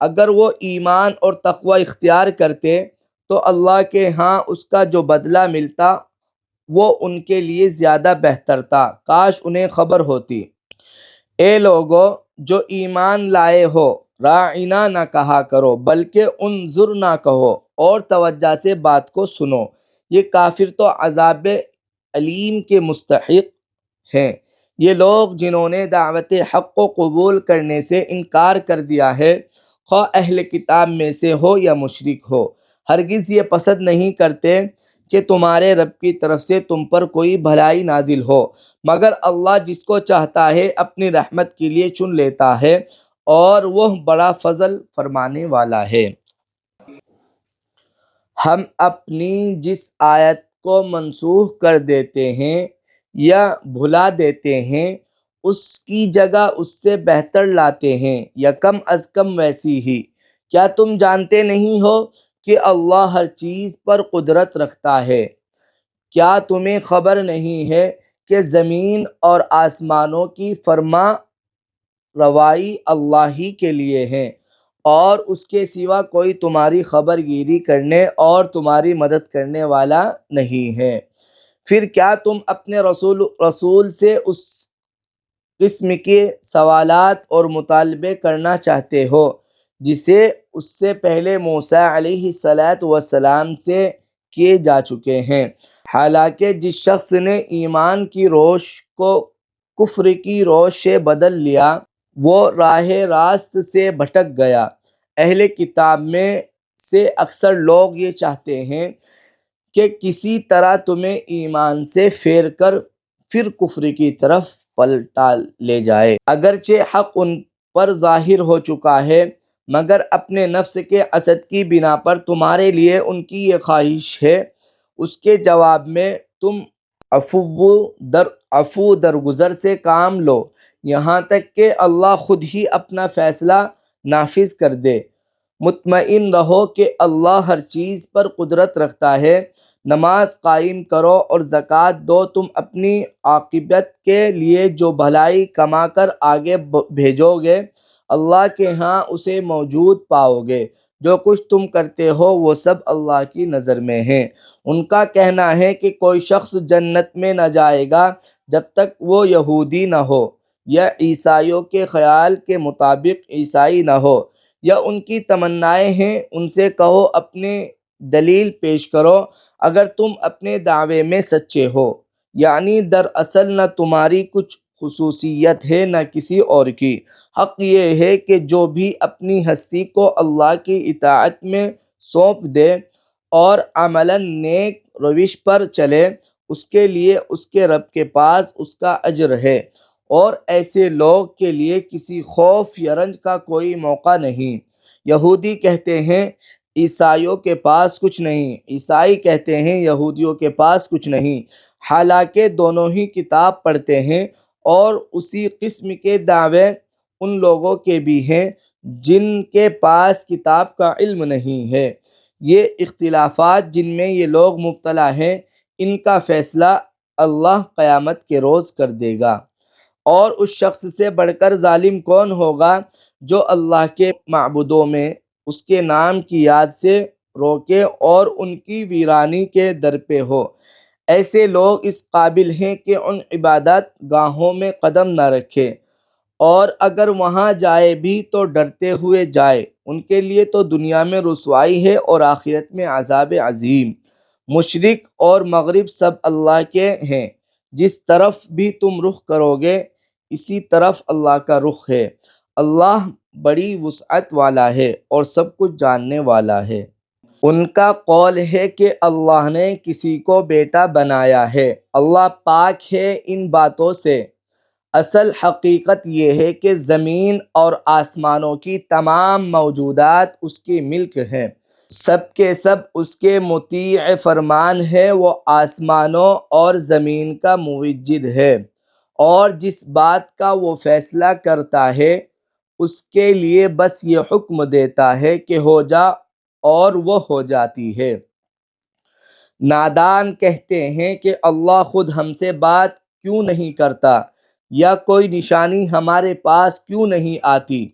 اگر وہ ایمان اور تقوی اختیار کرتے تو اللہ کے ہاں اس کا جو بدلہ ملتا وہ ان کے لیے زیادہ بہتر تھا، کاش انہیں خبر ہوتی۔ اے لوگو جو ایمان لائے ہو، راعنا نہ کہا کرو بلکہ انظر نہ کہو، اور توجہ سے بات کو سنو۔ یہ کافر تو عذاب علیم کے مستحق ہیں۔ یہ لوگ جنہوں نے دعوت حق کو قبول کرنے سے انکار کر دیا ہے، خواہ اہل کتاب میں سے ہو یا مشرک ہو، ہرگز یہ پسند نہیں کرتے کہ تمہارے رب کی طرف سے تم پر کوئی بھلائی نازل ہو، مگر اللہ جس کو چاہتا ہے اپنی رحمت کے لیے چن لیتا ہے، اور وہ بڑا فضل فرمانے والا ہے۔ ہم اپنی جس آیت کو منسوخ کر دیتے ہیں یا بھلا دیتے ہیں اس کی جگہ اس سے بہتر لاتے ہیں یا کم از کم ویسی ہی۔ کیا تم جانتے نہیں ہو کہ اللہ ہر چیز پر قدرت رکھتا ہے؟ کیا تمہیں خبر نہیں ہے کہ زمین اور آسمانوں کی فرما روائی اللہ ہی کے لیے ہے، اور اس کے سوا کوئی تمہاری خبر گیری کرنے اور تمہاری مدد کرنے والا نہیں ہے۔ پھر کیا تم اپنے رسول سے اس قسم کے سوالات اور مطالبے کرنا چاہتے ہو جسے اس سے پہلے موسیٰ علیہ السلام سے کیے جا چکے ہیں؟ حالانکہ جس شخص نے ایمان کی روش کو کفر کی روش سے بدل لیا وہ راہ راست سے بھٹک گیا۔ اہل کتاب میں سے اکثر لوگ یہ چاہتے ہیں کہ کسی طرح تمہیں ایمان سے پھیر کر پھر کفر کی طرف پلٹا لے جائے، اگرچہ حق ان پر ظاہر ہو چکا ہے، مگر اپنے نفس کے حسد کی بنا پر تمہارے لیے ان کی یہ خواہش ہے۔ اس کے جواب میں تم عفو درگزر سے کام لو یہاں تک کہ اللہ خود ہی اپنا فیصلہ نافذ کر دے۔ مطمئن رہو کہ اللہ ہر چیز پر قدرت رکھتا ہے۔ نماز قائم کرو اور زکوٰۃ دو، تم اپنی عاقبت کے لیے جو بھلائی کما کر آگے بھیجو گے اللہ کے ہاں اسے موجود پاؤ گے۔ جو کچھ تم کرتے ہو وہ سب اللہ کی نظر میں ہے۔ ان کا کہنا ہے کہ کوئی شخص جنت میں نہ جائے گا جب تک وہ یہودی نہ ہو، یا عیسائیوں کے خیال کے مطابق عیسائی نہ ہو، یا ان کی تمنائیں ہیں۔ ان سے کہو اپنی دلیل پیش کرو اگر تم اپنے دعوے میں سچے ہو، یعنی دراصل نہ تمہاری کچھ خصوصیت ہے نہ کسی اور کی۔ حق یہ ہے کہ جو بھی اپنی ہستی کو اللہ کی اطاعت میں سونپ دے اور عملاً نیک روش پر چلے اس کے لیے اس کے رب کے پاس اس کا اجر ہے، اور ایسے لوگ کے لیے کسی خوف یا رنج کا کوئی موقع نہیں۔ یہودی کہتے ہیں عیسائیوں کے پاس کچھ نہیں، عیسائی کہتے ہیں یہودیوں کے پاس کچھ نہیں، حالانکہ دونوں ہی کتاب پڑھتے ہیں، اور اسی قسم کے دعوے ان لوگوں کے بھی ہیں جن کے پاس کتاب کا علم نہیں ہے۔ یہ اختلافات جن میں یہ لوگ مبتلا ہیں ان کا فیصلہ اللہ قیامت کے روز کر دے گا۔ اور اس شخص سے بڑھ کر ظالم کون ہوگا جو اللہ کے معبودوں میں اس کے نام کی یاد سے روکے اور ان کی ویرانی کے در پہ ہو۔ ایسے لوگ اس قابل ہیں کہ ان عبادت گاہوں میں قدم نہ رکھے، اور اگر وہاں جائے بھی تو ڈرتے ہوئے جائے۔ ان کے لیے تو دنیا میں رسوائی ہے اور آخرت میں عذاب عظیم۔ مشرق اور مغرب سب اللہ کے ہیں، جس طرف بھی تم رخ کرو گے اسی طرف اللہ کا رخ ہے۔ اللہ بڑی وسعت والا ہے اور سب کچھ جاننے والا ہے۔ ان کا قول ہے کہ اللہ نے کسی کو بیٹا بنایا ہے، اللہ پاک ہے ان باتوں سے۔ اصل حقیقت یہ ہے کہ زمین اور آسمانوں کی تمام موجودات اس کی ملک ہیں، سب کے سب اس کے مطیع فرمان ہے۔ وہ آسمانوں اور زمین کا موجد ہے، اور جس بات کا وہ فیصلہ کرتا ہے اس کے لیے بس یہ حکم دیتا ہے کہ ہو جا، اور وہ ہو جاتی ہے۔ نادان کہتے ہیں کہ اللہ خود ہم سے بات کیوں نہیں کرتا، یا کوئی نشانی ہمارے پاس کیوں نہیں آتی۔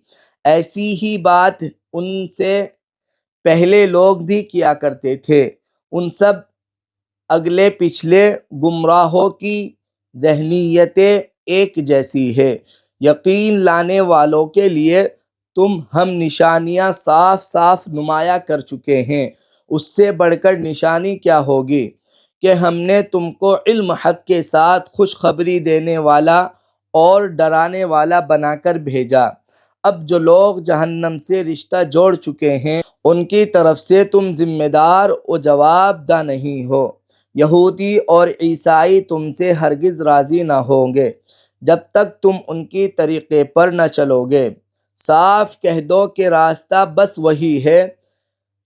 ایسی ہی بات ان سے پہلے لوگ بھی کیا کرتے تھے۔ ان سب اگلے پچھلے گمراہوں کی ذہنیتیں ایک جیسی ہے۔ یقین لانے والوں کے لیے ہم نشانیاں صاف صاف نمایاں کر چکے ہیں۔ اس سے بڑھ کر نشانی کیا ہوگی کہ ہم نے تم کو علم حق کے ساتھ خوشخبری دینے والا اور ڈرانے والا بنا کر بھیجا۔ اب جو لوگ جہنم سے رشتہ جوڑ چکے ہیں ان کی طرف سے تم ذمہ دار و جواب دہ نہیں ہو۔ یہودی اور عیسائی تم سے ہرگز راضی نہ ہوں گے جب تک تم ان کی طریقے پر نہ چلو گے۔ صاف کہہ دو کہ راستہ بس وہی ہے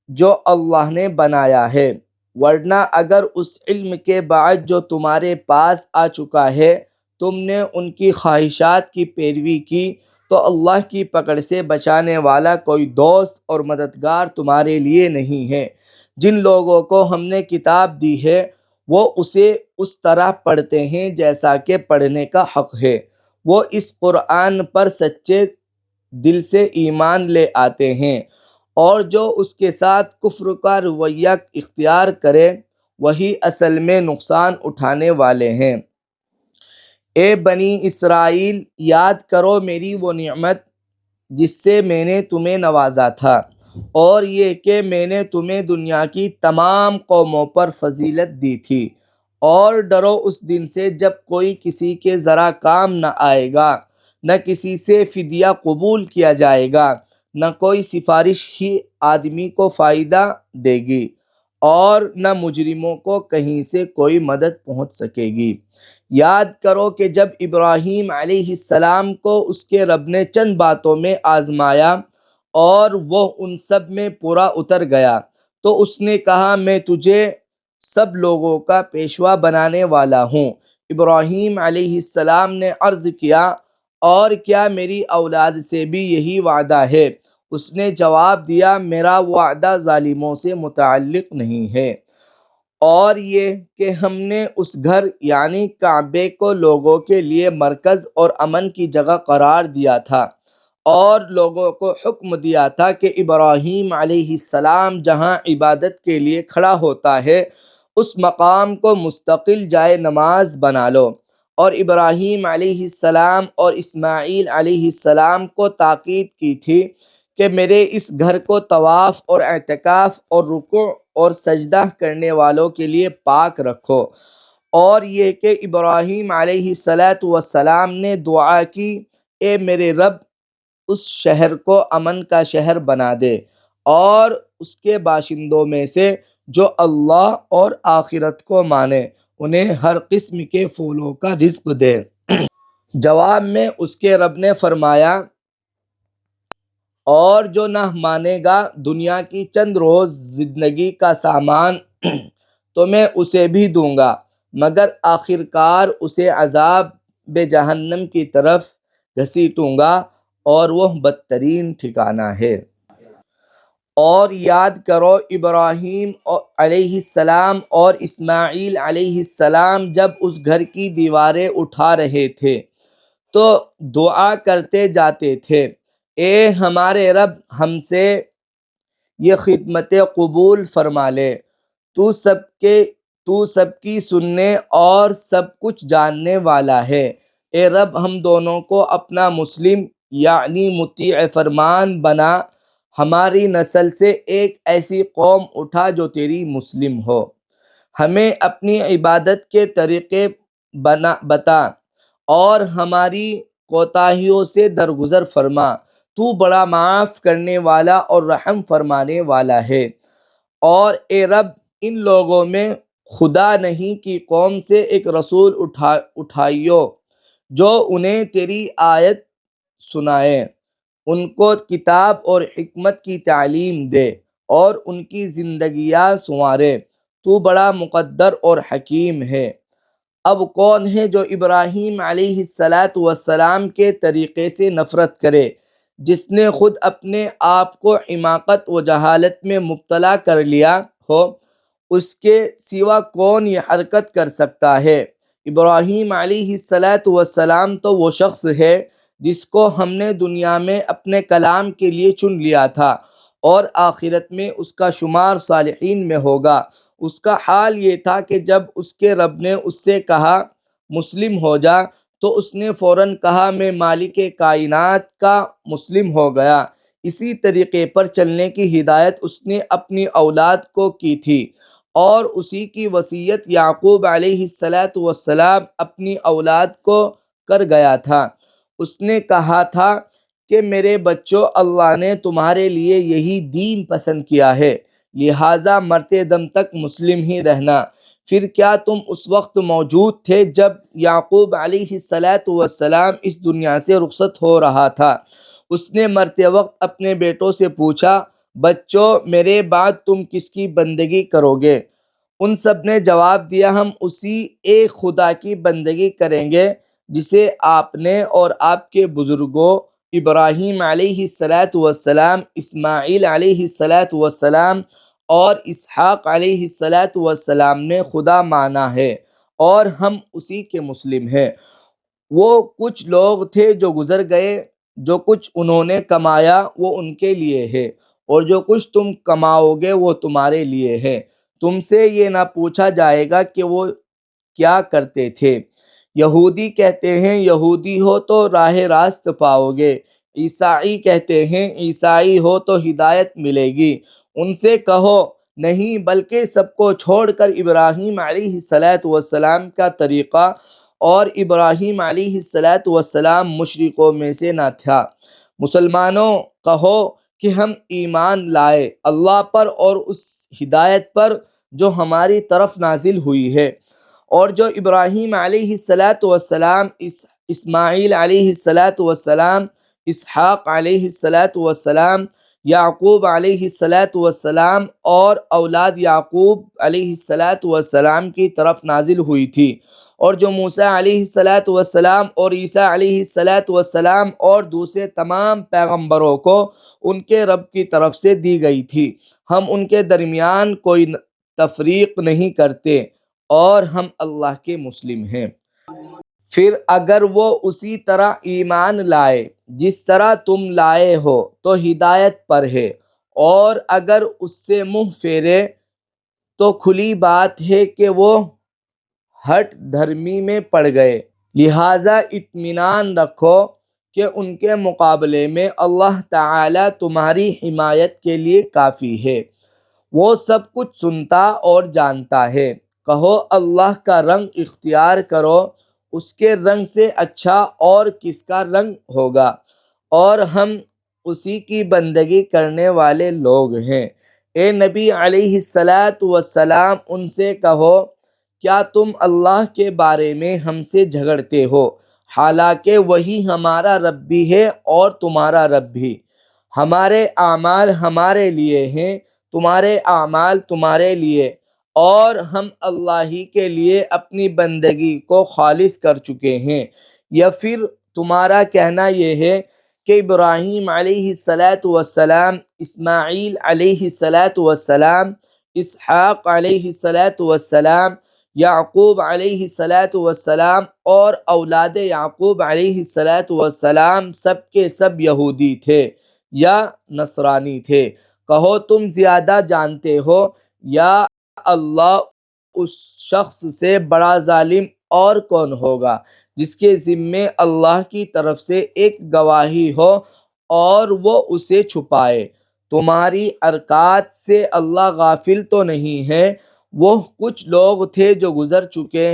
جو اللہ نے بنایا ہے، ورنہ اگر اس علم کے بعد جو تمہارے پاس آ چکا ہے تم نے ان کی خواہشات کی پیروی کی تو اللہ کی پکڑ سے بچانے والا کوئی دوست اور مددگار تمہارے لیے نہیں ہے۔ جن لوگوں کو ہم نے کتاب دی ہے وہ اسے اس طرح پڑھتے ہیں جیسا کہ پڑھنے کا حق ہے۔ وہ اس قرآن پر سچے دل سے ایمان لے آتے ہیں، اور جو اس کے ساتھ کفر کا رویہ اختیار کرے وہی اصل میں نقصان اٹھانے والے ہیں۔ اے بنی اسرائیل، یاد کرو میری وہ نعمت جس سے میں نے تمہیں نوازا تھا، اور یہ کہ میں نے تمہیں دنیا کی تمام قوموں پر فضیلت دی تھی، اور ڈرو اس دن سے جب کوئی کسی کے ذرا کام نہ آئے گا، نہ کسی سے فدیہ قبول کیا جائے گا، نہ کوئی سفارش ہی آدمی کو فائدہ دے گی، اور نہ مجرموں کو کہیں سے کوئی مدد پہنچ سکے گی۔ یاد کرو کہ جب ابراہیم علیہ السلام کو اس کے رب نے چند باتوں میں آزمایا اور وہ ان سب میں پورا اتر گیا، تو اس نے کہا میں تجھے سب لوگوں کا پیشوا بنانے والا ہوں۔ ابراہیم علیہ السلام نے عرض کیا، اور کیا میری اولاد سے بھی یہی وعدہ ہے؟ اس نے جواب دیا، میرا وعدہ ظالموں سے متعلق نہیں ہے، اور یہ کہ ہم نے اس گھر یعنی کعبے کو لوگوں کے لیے مرکز اور امن کی جگہ قرار دیا تھا، اور لوگوں کو حکم دیا تھا کہ ابراہیم علیہ السلام جہاں عبادت کے لیے کھڑا ہوتا ہے اس مقام کو مستقل جائے نماز بنا لو، اور ابراہیم علیہ السلام اور اسماعیل علیہ السلام کو تاکید کی تھی کہ میرے اس گھر کو طواف اور اعتکاف اور رکوع اور سجدہ کرنے والوں کے لیے پاک رکھو، اور یہ کہ ابراہیم علیہ السلام نے دعا کی، اے میرے رب، اس شہر کو امن کا شہر بنا دے، اور اس کے باشندوں میں سے جو اللہ اور آخرت کو مانے انہیں ہر قسم کے پھولوں کا رزق دے۔ جواب میں اس کے رب نے فرمایا، اور جو نہ مانے گا دنیا کی چند روز زندگی کا سامان تو میں اسے بھی دوں گا، مگر آخرکار اسے عذاب جہنم کی طرف گھسیٹوں گا، اور وہ بدترین ٹھکانہ ہے۔ اور یاد کرو ابراہیم علیہ السلام اور اسماعیل علیہ السلام جب اس گھر کی دیواریں اٹھا رہے تھے تو دعا کرتے جاتے تھے، اے ہمارے رب، ہم سے یہ خدمت قبول فرما لے، تو سب کی سننے اور سب کچھ جاننے والا ہے۔ اے رب، ہم دونوں کو اپنا مسلم یعنی مطیع فرمان بنا، ہماری نسل سے ایک ایسی قوم اٹھا جو تیری مسلم ہو، ہمیں اپنی عبادت کے طریقے بتا، اور ہماری کوتاہیوں سے درگزر فرما، تو بڑا معاف کرنے والا اور رحم فرمانے والا ہے۔ اور اے رب، ان لوگوں میں خدا نہیں کی قوم سے ایک رسول اٹھائیو جو انہیں تیری آیت سنائے، ان کو کتاب اور حکمت کی تعلیم دے، اور ان کی زندگیاں سنوارے، تو بڑا مقدر اور حکیم ہے۔ اب کون ہے جو ابراہیم علیہ السلام کے طریقے سے نفرت کرے، جس نے خود اپنے آپ کو حماقت و جہالت میں مبتلا کر لیا ہو؟ اس کے سوا کون یہ حرکت کر سکتا ہے؟ ابراہیم علیہ السلام تو وہ شخص ہے جس کو ہم نے دنیا میں اپنے کلام کے لیے چن لیا تھا، اور آخرت میں اس کا شمار صالحین میں ہوگا۔ اس کا حال یہ تھا کہ جب اس کے رب نے اس سے کہا مسلم ہو جا، تو اس نے فوراً کہا میں مالک کائنات کا مسلم ہو گیا۔ اسی طریقے پر چلنے کی ہدایت اس نے اپنی اولاد کو کی تھی، اور اسی کی وصیت یعقوب علیہ السلام اپنی اولاد کو کر گیا تھا۔ اس نے کہا تھا کہ میرے بچوں، اللہ نے تمہارے لیے یہی دین پسند کیا ہے، لہٰذا مرتے دم تک مسلم ہی رہنا۔ پھر کیا تم اس وقت موجود تھے جب یعقوب علیہ السلام اس دنیا سے رخصت ہو رہا تھا؟ اس نے مرتے وقت اپنے بیٹوں سے پوچھا، بچوں، میرے بعد تم کس کی بندگی کرو گے؟ ان سب نے جواب دیا، ہم اسی ایک خدا کی بندگی کریں گے جسے آپ نے اور آپ کے بزرگوں ابراہیم علیہ السلام، اسماعیل علیہ السلام اور اسحاق علیہ السلام نے خدا مانا ہے، اور ہم اسی کے مسلم ہیں۔ وہ کچھ لوگ تھے جو گزر گئے جو کچھ انہوں نے کمایا وہ ان کے لیے ہے، اور جو کچھ تم کماؤ گے وہ تمہارے لیے ہے۔ تم سے یہ نہ پوچھا جائے گا کہ وہ کیا کرتے تھے۔ یہودی کہتے ہیں یہودی ہو تو راہ راست پاؤ گے، عیسائی کہتے ہیں عیسائی ہو تو ہدایت ملے گی۔ ان سے کہو نہیں، بلکہ سب کو چھوڑ کر ابراہیم علیہ السلام کا طریقہ، اور ابراہیم علیہ السلام مشرکوں میں سے نہ تھا۔ مسلمانوں کہو کہ ہم ایمان لائے اللہ پر اور اس ہدایت پر جو ہماری طرف نازل ہوئی ہے، اور جو ابراہیم علیہ السلام، اسماعیل علیہ السلام، اسحاق علیہ السلام، یعقوب علیہ السلام اور اولاد یعقوب علیہ السلام کی طرف نازل ہوئی تھی، اور جو موسیٰ علیہ السلام اور عیسیٰ علیہ السلام اور دوسرے تمام پیغمبروں کو ان کے رب کی طرف سے دی گئی تھی۔ ہم ان کے درمیان کوئی تفریق نہیں کرتے، اور ہم اللہ کے مسلم ہیں۔ پھر اگر وہ اسی طرح ایمان لائے جس طرح تم لائے ہو تو ہدایت پر ہے، اور اگر اس سے منہ پھیرے تو کھلی بات ہے کہ وہ ہٹ دھرمی میں پڑ گئے۔ لہٰذا اطمینان رکھو کہ ان کے مقابلے میں اللہ تعالی تمہاری حمایت کے لیے کافی ہے، وہ سب کچھ سنتا اور جانتا ہے۔ کہو اللہ کا رنگ اختیار کرو، اس کے رنگ سے اچھا اور کس کا رنگ ہوگا، اور ہم اسی کی بندگی کرنے والے لوگ ہیں۔ اے نبی علیہ السلام ان سے کہو کیا تم اللہ کے بارے میں ہم سے جھگڑتے ہو، حالانکہ وہی ہمارا رب بھی ہے اور تمہارا رب بھی۔ ہمارے اعمال ہمارے لیے ہیں، تمہارے اعمال تمہارے لیے، اور ہم اللہ ہی کے لیے اپنی بندگی کو خالص کر چکے ہیں۔ یا پھر تمہارا کہنا یہ ہے کہ ابراہیم علیہ السلام، اسماعیل علیہ السلام، اسحاق علیہ السلام، یعقوب علیہ السلام اور اولاد یعقوب علیہ السلام سب کے سب یہودی تھے یا نصرانی تھے۔ کہو تم زیادہ جانتے ہو یا اللہ، اس شخص سے بڑا ظالم اور کون ہوگا جس کے ذمے اللہ کی طرف سے ایک گواہی ہو اور وہ اسے چھپائے۔ تمہاری حرکات سے اللہ غافل تو نہیں ہے۔ وہ کچھ لوگ تھے جو گزر چکے،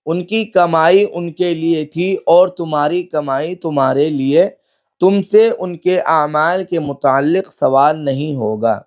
ان کی کمائی ان کے لیے تھی اور تمہاری کمائی تمہارے لیے، تم سے ان کے اعمال کے متعلق سوال نہیں ہوگا۔